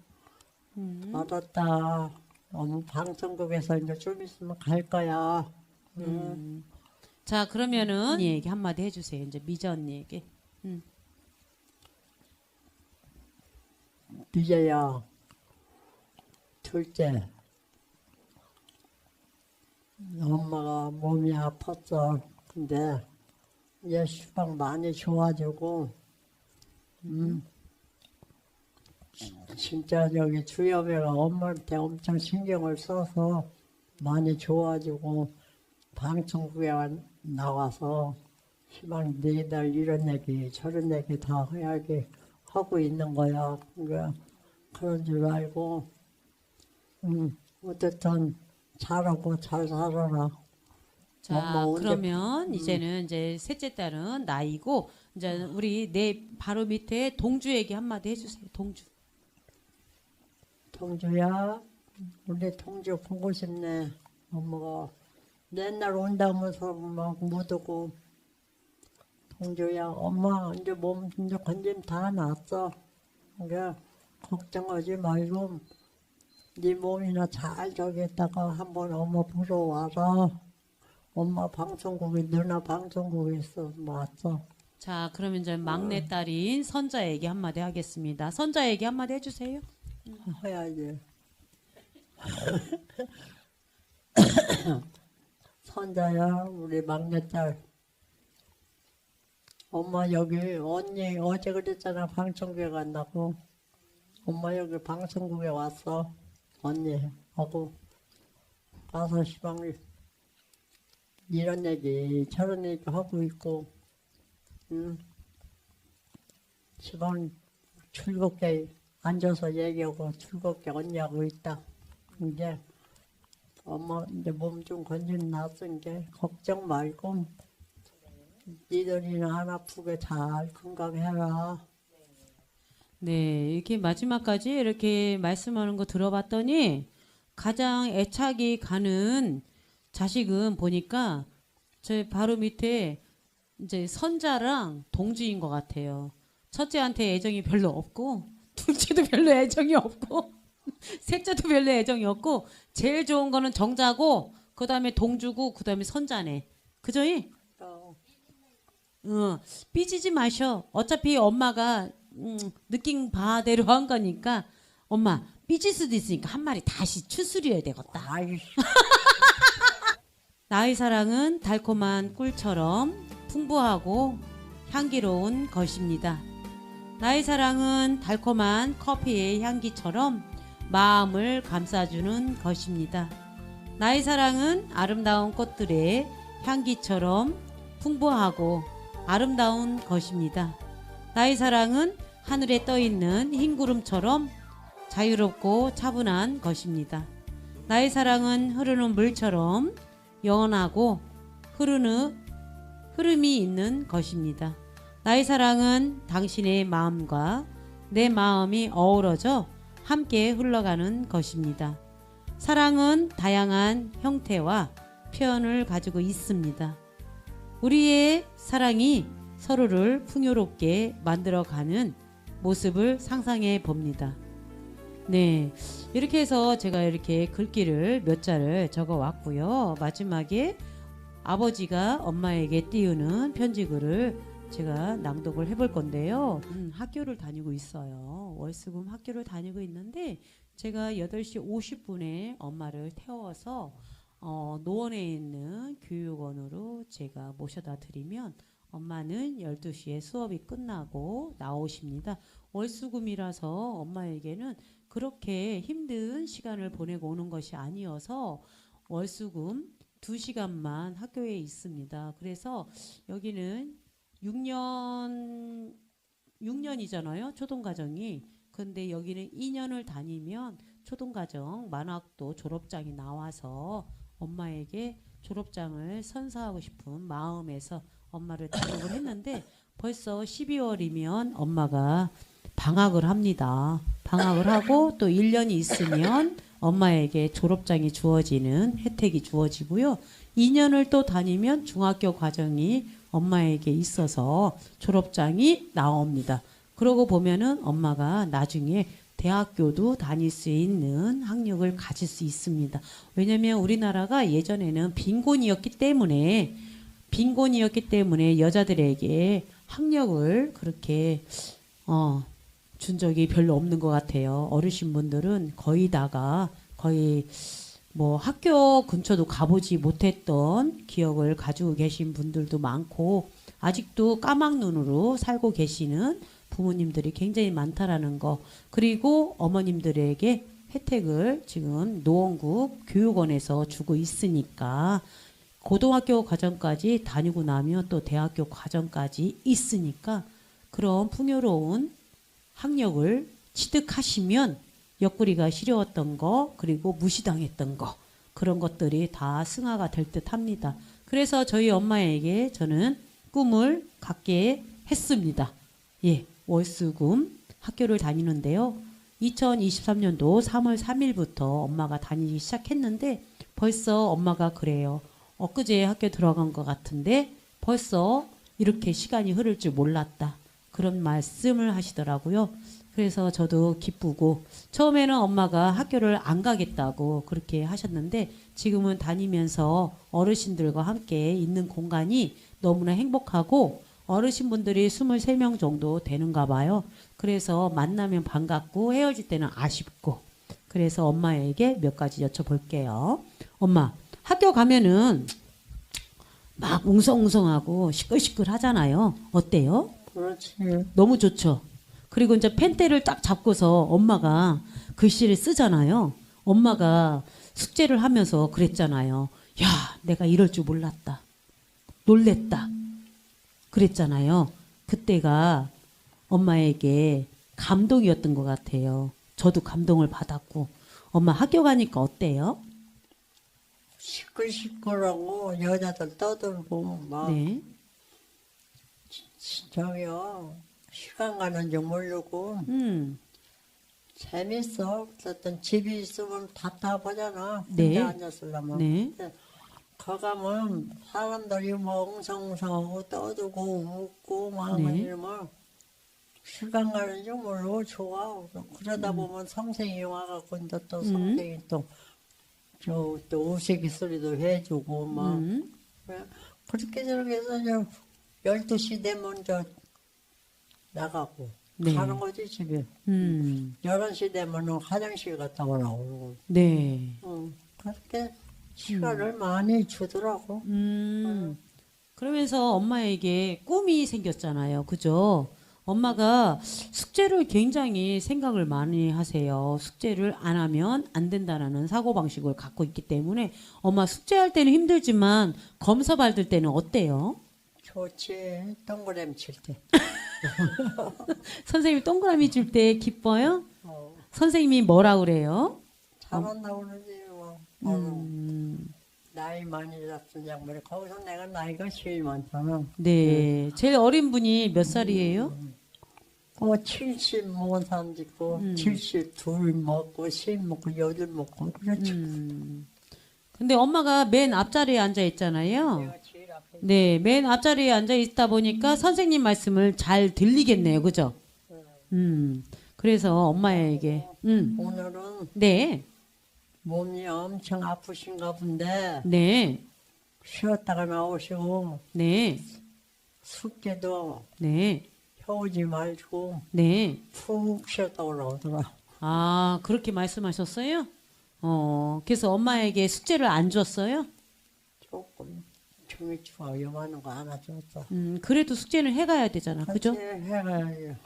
알았다. 너무 방송국에서 이제 좀 있으면 갈 거야. 자 그러면은 언니 얘기 한마디 해주세요. 이제 미자 언니에게. 이제야 둘째 엄마가 몸이 아팠어. 근데 이제 시방 많이 좋아지고 진짜 저기 주여배가 엄마한테 엄청 신경을 써서 많이 좋아지고 방송국에 나와서 시방 네달 이런 얘기 저런 얘기 다 해야지 하고 있는 거야. 그러니까 그런 줄 알고 어쨌든 잘하고 잘 살아라. 자 엄마 언제- 그러면 이제는 이제 셋째 딸은 나이고 이제 우리 내 바로 밑에 동주 얘기 한마디 해주세요. 동주. 동주야, 우리 동주 보고 싶네. 엄마가 맨날 온다면서 막 못 오고. 동주야, 엄마 이제 몸 이제 건짐 다 났어. 그러니까 걱정하지 말고 네 몸이나 잘 저기다가 한번 엄마 보러 와라. 엄마 방송국에 누나 방송국에 있어 왔어. 자 그러면 이제 막내 딸인 선자 얘기 한마디 하겠습니다. 선자 얘기 한마디 해주세요. 해야지. 선자야, 우리 막내딸. 엄마 여기 언니 어제 그랬잖아 방송국에 간다고. 엄마 여기 방송국에 왔어. 언니하고 가서 시방 이런 얘기 저런 얘기 하고 있고 시방 즐겁게 앉아서 얘기하고 즐겁게 언니하고 있다. 이제 엄마 이제 몸 좀 건진 났으니까 걱정 말고 니들이나 안 아프게 잘 건강해라. 네, 이렇게 마지막까지 이렇게 말씀하는 거 들어봤더니 가장 애착이 가는 자식은 보니까 저 바로 밑에 이제 선자랑 동주인 것 같아요. 첫째한테 애정이 별로 없고, 둘째도 별로 애정이 없고, 셋째도 별로 애정이 없고, 제일 좋은 거는 정자고, 그 다음에 동주고, 그 다음에 선자네. 그죠이? 삐지지 마셔. 어차피 엄마가 느낀 바대로 한 거니까 엄마 삐질 수도 있으니까 한 마리 다시 추스려야 되겠다. 아이 나의 사랑은 달콤한 꿀처럼 풍부하고 향기로운 것입니다. 나의 사랑은 달콤한 커피의 향기처럼 마음을 감싸주는 것입니다. 나의 사랑은 아름다운 꽃들의 향기처럼 풍부하고 아름다운 것입니다. 나의 사랑은 하늘에 떠있는 흰 구름처럼 자유롭고 차분한 것입니다. 나의 사랑은 흐르는 물처럼 영원하고 흐름이 있는 것입니다. 나의 사랑은 당신의 마음과 내 마음이 어우러져 함께 흘러가는 것입니다. 사랑은 다양한 형태와 표현을 가지고 있습니다. 우리의 사랑이 서로를 풍요롭게 만들어가는 모습을 상상해 봅니다. 네, 이렇게 해서 제가 이렇게 글귀를 몇 자를 적어 왔고요. 마지막에 아버지가 엄마에게 띄우는 편지글을 제가 낭독을 해볼 건데요. 학교를 다니고 있어요. 월수금 학교를 다니고 있는데 제가 8시 50분에 엄마를 태워서 노원에 있는 교육원으로 제가 모셔다 드리면 엄마는 12시에 수업이 끝나고 나오십니다. 월수금이라서 엄마에게는 그렇게 힘든 시간을 보내고 오는 것이 아니어서 월수금 2시간만 학교에 있습니다. 그래서 여기는 6년이잖아요. 초등과정이. 근데 여기는 2년을 다니면 초등과정 만학도 졸업장이 나와서 엄마에게 졸업장을 선사하고 싶은 마음에서 엄마를 등록을 했는데 벌써 12월이면 엄마가 방학을 합니다. 방학을 하고 또 1년이 있으면 엄마에게 졸업장이 주어지는 혜택이 주어지고요. 2년을 또 다니면 중학교 과정이 엄마에게 있어서 졸업장이 나옵니다. 그러고 보면은 엄마가 나중에 대학교도 다닐 수 있는 학력을 가질 수 있습니다. 왜냐하면 우리나라가 예전에는 빈곤이었기 때문에 여자들에게 학력을 그렇게 준 적이 별로 없는 것 같아요. 어르신분들은 거의 뭐 학교 근처도 가보지 못했던 기억을 가지고 계신 분들도 많고 아직도 까막 눈으로 살고 계시는 부모님들이 굉장히 많다라는 거, 그리고 어머님들에게 혜택을 지금 노원구 교육원에서 주고 있으니까 고등학교 과정까지 다니고 나면 또 대학교 과정까지 있으니까 그런 풍요로운 학력을 취득하시면 옆구리가 시려웠던 거, 그리고 무시당했던 거, 그런 것들이 다 승화가 될 듯 합니다. 그래서 저희 엄마에게 저는 꿈을 갖게 했습니다. 예, 월수금 학교를 다니는데요. 2023년도 3월 3일부터 엄마가 다니기 시작했는데 벌써 엄마가 그래요. 엊그제 학교 들어간 것 같은데 벌써 이렇게 시간이 흐를 줄 몰랐다. 그런 말씀을 하시더라고요. 그래서 저도 기쁘고, 처음에는 엄마가 학교를 안 가겠다고 그렇게 하셨는데 지금은 다니면서 어르신들과 함께 있는 공간이 너무나 행복하고 어르신분들이 23명 정도 되는가 봐요. 그래서 만나면 반갑고 헤어질 때는 아쉽고, 그래서 엄마에게 몇 가지 여쭤볼게요. 엄마, 학교 가면은 막 웅성웅성하고 시끌시끌 하잖아요. 어때요? 그렇지. 너무 좋죠. 그리고 이제 펜대를 딱 잡고서 엄마가 글씨를 쓰잖아요. 엄마가 숙제를 하면서 그랬잖아요. 야, 내가 이럴 줄 몰랐다. 놀랬다. 그랬잖아요. 그때가 엄마에게 감동이었던 것 같아요. 저도 감동을 받았고. 엄마 학교 가니까 어때요? 시끌시끌하고 여자들 떠들고 막 네. 저기요 시간 가는 줄 모르고 재밌어. 어떤 집이 있으면 답답하잖아. 네. 혼자 앉았으려면. 네. 거 가면 사람들이 뭐 엉성엉성하고 떠들고 웃고 막 네. 이러면 시간 가는 줄 모르고 좋아. 그러다 보면 선생이 와갖고 이제 또 선생이 또 우스갯 소리도 해주고 막 그래. 그렇게 저렇게 해서 이제 12시 되면 저 나가고 네. 가는 거지 집에. 11시 되면은 화장실 갔다 오라고 그러고. 네. 그렇게 시간을 많이 주더라고. 그러면서 엄마에게 꿈이 생겼잖아요. 그죠? 엄마가 숙제를 굉장히 생각을 많이 하세요. 숙제를 안 하면 안 된다라는 사고방식을 갖고 있기 때문에 엄마 숙제할 때는 힘들지만 검사 받을 때는 어때요? 좋지. 동그라미 칠 때. 선생님이 동그라미 줄 때 기뻐요? 어, 선생님이 뭐라 그래요? 잘한다고 그러지. 뭐. 나이 많이 잡순 양반이 거기서 내가 나이가 제일 많잖아. 네. 제일 어린 분이 몇 살이에요? 70 먹은 사람도 있고 72 먹고 10 먹고 8 먹고 그렇죠. 근데 엄마가 맨 앞자리에 앉아 있잖아요. 내가 제일 앞에 네, 맨 앞자리에 앉아 있다 보니까 선생님 말씀을 잘 들리겠네요. 그죠? 그래서 엄마에게, 오늘은 네, 몸이 엄청 아프신가 본데 네, 쉬었다가 나오시고 네, 숙제도 네, 해오지 말고 네. 푹 쉬었다 올라오더라. 아, 그렇게 말씀하셨어요? 그래서 엄마에게 숙제를 안 줬어요? 조금 중이추가 요만한 거 하나 줬어. 그래도 숙제는 해가야 되잖아. 그죠? 같이 해가야지.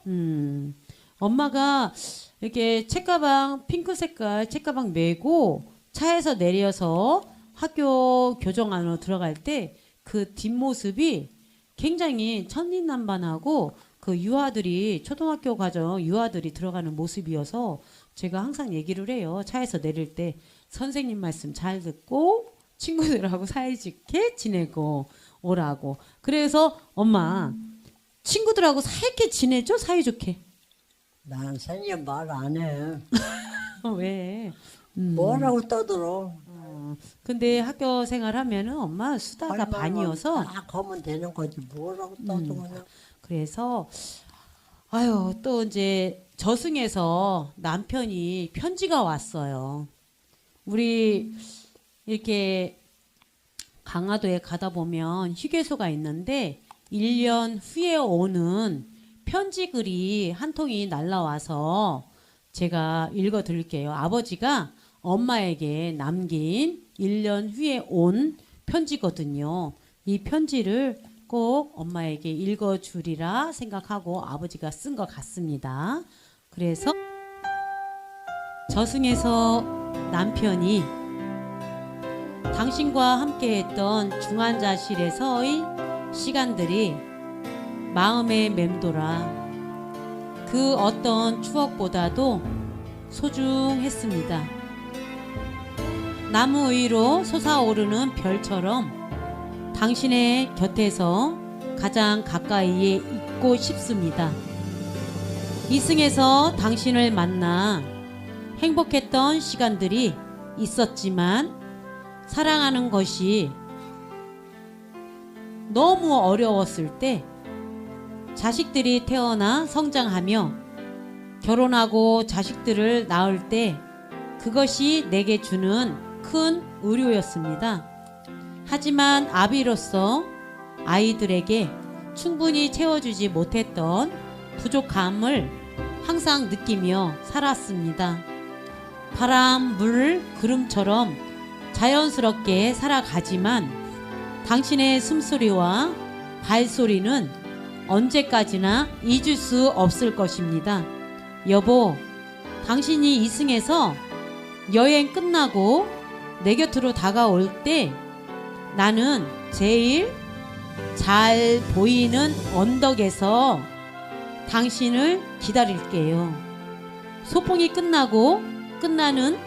엄마가 이렇게 책가방, 핑크 색깔 책가방 메고 차에서 내려서 학교 교정 안으로 들어갈 때 그 뒷모습이 굉장히 천진난반하고 그 유아들이 초등학교 과정 유아들이 들어가는 모습이어서 제가 항상 얘기를 해요. 차에서 내릴 때 선생님 말씀 잘 듣고 친구들하고 사이좋게 지내고 오라고. 그래서 엄마 친구들하고 사이좋게 지내죠? 사이좋게. 난 선생님 말 안 해. 왜? 뭐라고 떠들어. 근데 학교 생활하면은 엄마 수다가 할 말만 반이어서 딱 하면 되는 거지. 뭐라고 떠들어. 그래서 아유 또 이제 저승에서 남편이 편지가 왔어요. 우리 이렇게 강화도에 가다 보면 휴게소가 있는데 1년 후에 오는 편지글이 한 통이 날라와서 제가 읽어 드릴게요. 아버지가 엄마에게 남긴 1년 후에 온 편지거든요. 이 편지를 꼭 엄마에게 읽어주리라 생각하고 아버지가 쓴 것 같습니다. 그래서 저승에서 남편이 당신과 함께했던 중환자실에서의 시간들이 마음에 맴돌아 그 어떤 추억보다도 소중했습니다. 나무 위로 솟아오르는 별처럼 당신의 곁에서 가장 가까이에 있고 싶습니다. 이승에서 당신을 만나 행복했던 시간들이 있었지만 사랑하는 것이 너무 어려웠을 때 자식들이 태어나 성장하며 결혼하고 자식들을 낳을 때 그것이 내게 주는 큰 의료였습니다. 하지만 아비로서 아이들에게 충분히 채워주지 못했던 부족함을 항상 느끼며 살았습니다. 바람, 물, 구름처럼 자연스럽게 살아가지만 당신의 숨소리와 발소리는 언제까지나 잊을 수 없을 것입니다. 여보, 당신이 이승에서 여행 끝나고 내 곁으로 다가올 때 나는 제일 잘 보이는 언덕에서 당신을 기다릴게요. 소풍이 끝나는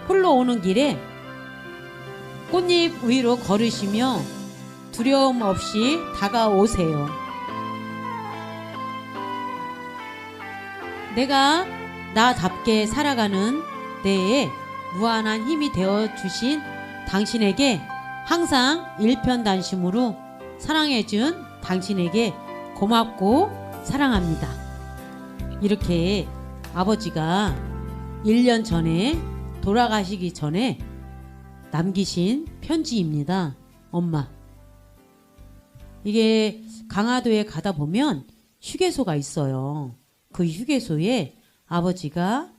홀로 오는 길에 꽃잎 위로 걸으시며 두려움 없이 다가오세요. 내가 나답게 살아가는 데에 무한한 힘이 되어 주신 당신에게 항상 일편단심으로 사랑해준 당신에게 고맙고 사랑합니다. 이렇게 아버지가 1년 전에 돌아가시기 전에 남기신 편지입니다. 엄마. 이게 강화도에 가다 보면 휴게소가 있어요. 그 휴게소에 아버지가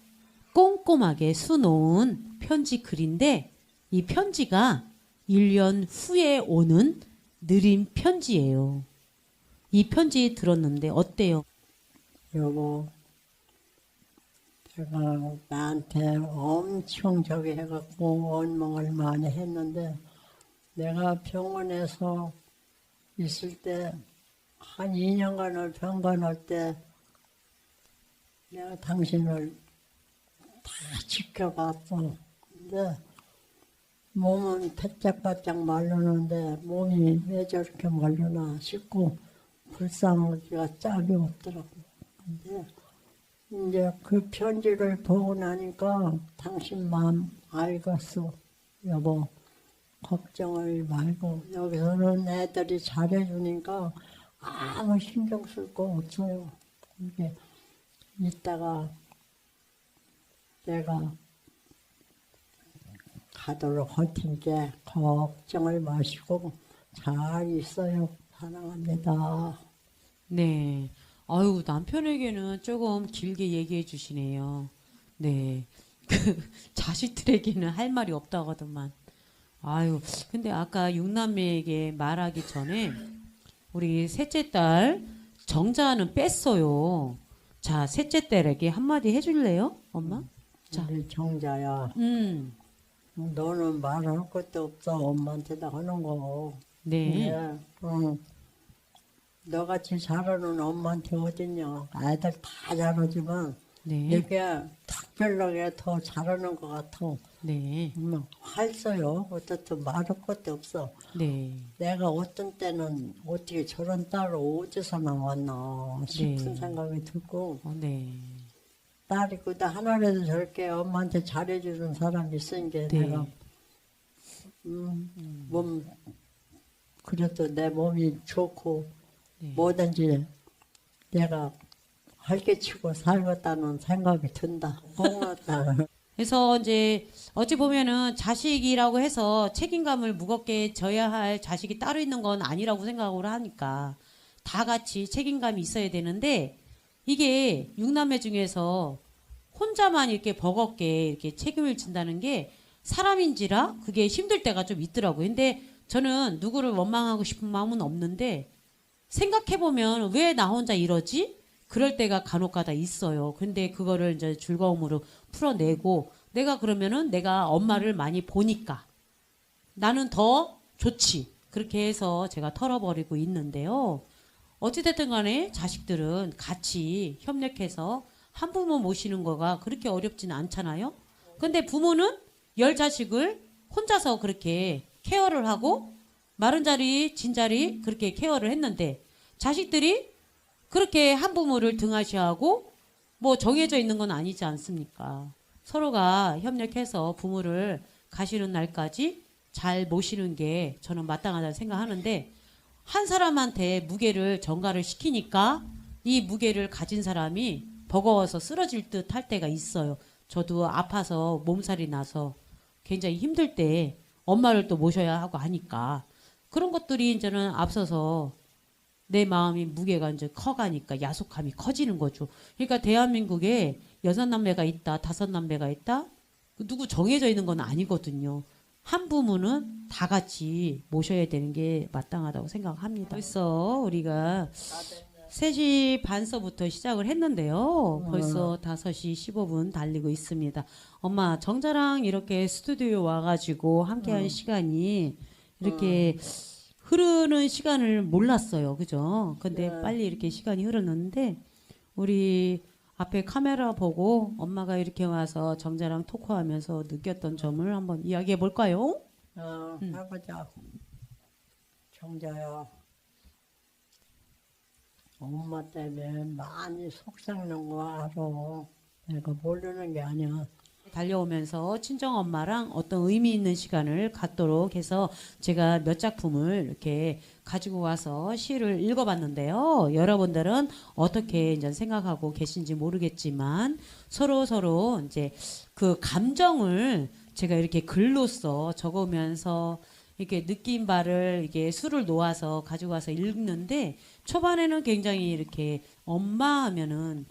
꼼꼼하게 수놓은 편지 글인데 이 편지가 1년 후에 오는 느린 편지예요. 이 편지 들었는데 어때요? 여보, 제가 나한테 엄청 저기 해갖고 원망을 많이 했는데 내가 병원에서 있을 때 한 2년간을 병간할 때 내가 당신을 다 지켜봤어. 근데 몸은 바짝바짝 마르는데 몸이 왜 저렇게 마르나 싶고 불쌍하기가 짝이 없더라고. 근데 이제 그 편지를 보고 나니까 당신 마음 알겠어. 여보, 걱정을 말고 여기서는 애들이 잘해주니까 아무 신경 쓸 거 없어요. 이게 이따가 내가 가도록 할 테니까 걱정을 마시고 잘 있어요. 사랑합니다. 네. 아유, 남편에게는 조금 길게 얘기해 주시네요. 네. 그 자식들에게는 할 말이 없다고 하더만. 아유, 근데 아까 육남매에게 말하기 전에 우리 셋째 딸 정자는 뺐어요. 자, 셋째 딸에게 한마디 해줄래요? 엄마? 자. 우리 정자야. 너는 말할 것도 없어. 엄마한테 다 하는 거. 네. 응. 너같이 잘하는 엄마한테 어딨냐. 애들 다 잘하지만 네. 이게 특별하게 더 잘하는 것 같아. 네. 할써요. 어쨌든 말할 것도 없어. 네. 내가 어떤 때는 어떻게 저런 딸을 어디서 나왔나 싶은 네. 생각이 들고 네. 딸이 그다 하나라도 저렇게 엄마한테 잘해주는 사람이 있으니까 네. 내가 몸 그래도 내 몸이 좋고 네. 뭐든지 내가 활개치고 살겠다는 생각이 든다. 고맙다. 그래서 이제 어찌 보면은 자식이라고 해서 책임감을 무겁게 져야 할 자식이 따로 있는 건 아니라고 생각을 하니까 다 같이 책임감이 있어야 되는데 이게 육남매 중에서 혼자만 이렇게 버겁게 이렇게 책임을 진다는 게 사람인지라 그게 힘들 때가 좀 있더라고요. 근데 저는 누구를 원망하고 싶은 마음은 없는데 생각해보면 왜 나 혼자 이러지? 그럴 때가 간혹가다 있어요. 근데 그거를 이제 즐거움으로 풀어내고 내가 그러면은 내가 엄마를 많이 보니까 나는 더 좋지. 그렇게 해서 제가 털어버리고 있는데요. 어찌됐든 간에 자식들은 같이 협력해서 한 부모 모시는 거가 그렇게 어렵지는 않잖아요. 근데 부모는 10자식을 혼자서 그렇게 케어를 하고 마른 자리, 진 자리 그렇게 케어를 했는데 자식들이 그렇게 한 부모를 등하시하고 뭐 정해져 있는 건 아니지 않습니까? 서로가 협력해서 부모를 가시는 날까지 잘 모시는 게 저는 마땅하다고 생각하는데 한 사람한테 무게를 전가를 시키니까 이 무게를 가진 사람이 버거워서 쓰러질 듯 할 때가 있어요. 저도 아파서 몸살이 나서 굉장히 힘들 때 엄마를 또 모셔야 하고 하니까 그런 것들이 이제는 앞서서 내 마음이 무게가 이제 커가니까 야속함이 커지는 거죠. 그러니까 대한민국에 6남매가 있다, 5남매가 있다, 누구 정해져 있는 건 아니거든요. 한 부모는 다 같이 모셔야 되는 게 마땅하다고 생각합니다. 벌써 우리가 3시 반서부터 시작을 했는데요. 벌써 5시 15분 달리고 있습니다. 엄마, 정자랑 이렇게 스튜디오 와가지고 함께한 시간이 이렇게 흐르는 시간을 몰랐어요. 그죠? 근데 빨리 이렇게 시간이 흐르는데 우리 앞에 카메라 보고 엄마가 이렇게 와서 정자랑 토크하면서 느꼈던 점을 한번 이야기해 볼까요? 해보자. 정자야. 엄마 때문에 많이 속상한 거 알아. 내가 모르는 게 아니야. 달려오면서 친정엄마랑 어떤 의미 있는 시간을 갖도록 해서 제가 몇 작품을 이렇게 가지고 와서 시를 읽어봤는데요. 여러분들은 어떻게 이제 생각하고 계신지 모르겠지만 서로 이제 그 감정을 제가 이렇게 글로써 적으면서 이렇게 느낀 바를 이게 수를 놓아서 가지고 와서 읽는데 초반에는 굉장히 이렇게 엄마 하면은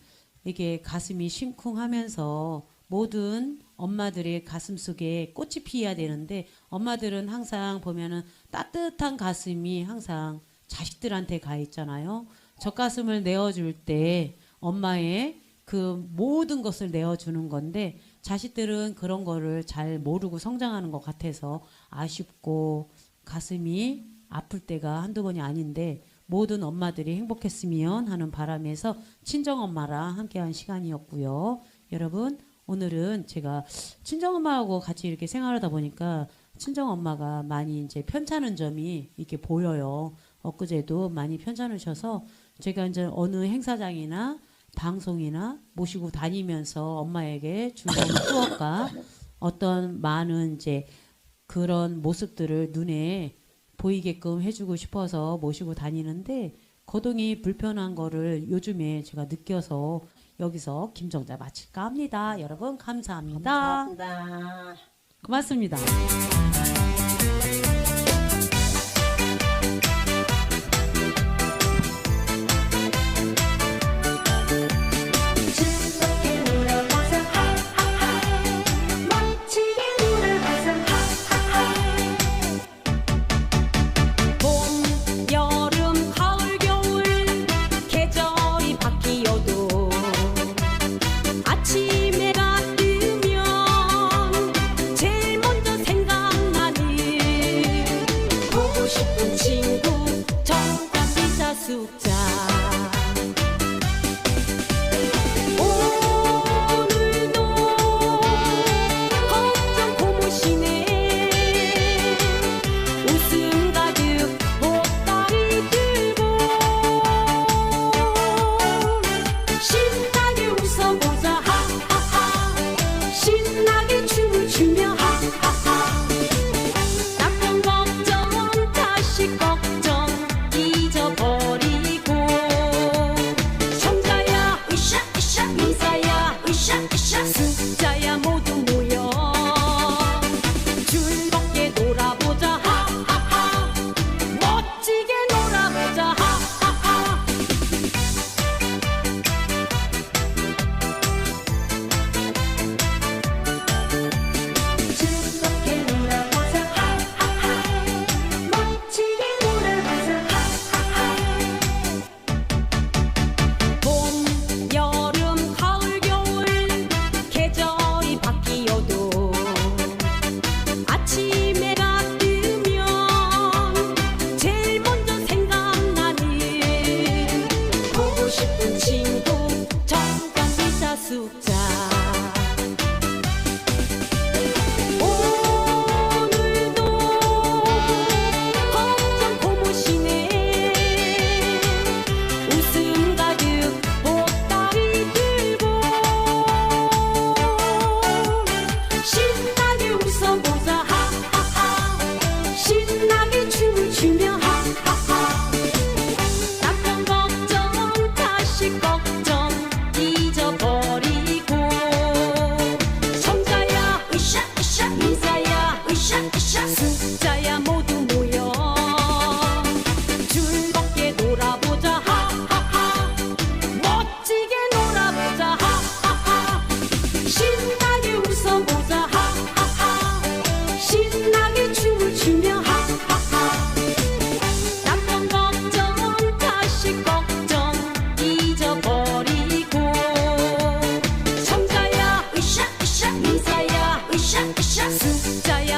이게 가슴이 심쿵하면서 모든 엄마들의 가슴 속에 꽃이 피어야 되는데 엄마들은 항상 보면은 따뜻한 가슴이 항상 자식들한테 가 있잖아요. 젖가슴을 내어줄 때 엄마의 그 모든 것을 내어주는 건데 자식들은 그런 거를 잘 모르고 성장하는 것 같아서 아쉽고 가슴이 아플 때가 한두 번이 아닌데 모든 엄마들이 행복했으면 하는 바람에서 친정엄마랑 함께한 시간이었고요. 여러분 오늘은 제가 친정엄마하고 같이 이렇게 생활하다 보니까 친정엄마가 많이 이제 편찮은 점이 이렇게 보여요. 엊그제도 많이 편찮으셔서 제가 이제 어느 행사장이나 방송이나 모시고 다니면서 엄마에게 즐거운 추억과 어떤 많은 이제 그런 모습들을 눈에 보이게끔 해주고 싶어서 모시고 다니는데 거동이 불편한 거를 요즘에 제가 느껴서 여기서 김정자 마칠까 합니다. 여러분 감사합니다. 감사합니다. 고맙습니다. 즐겁게 놀아보자 하하하 멋지게 놀아보자 하하하 봄, 여름, 가을, 겨울 계절이 바뀌어도 아침 해가 뜨면 제일 먼저 생각나는 숫자야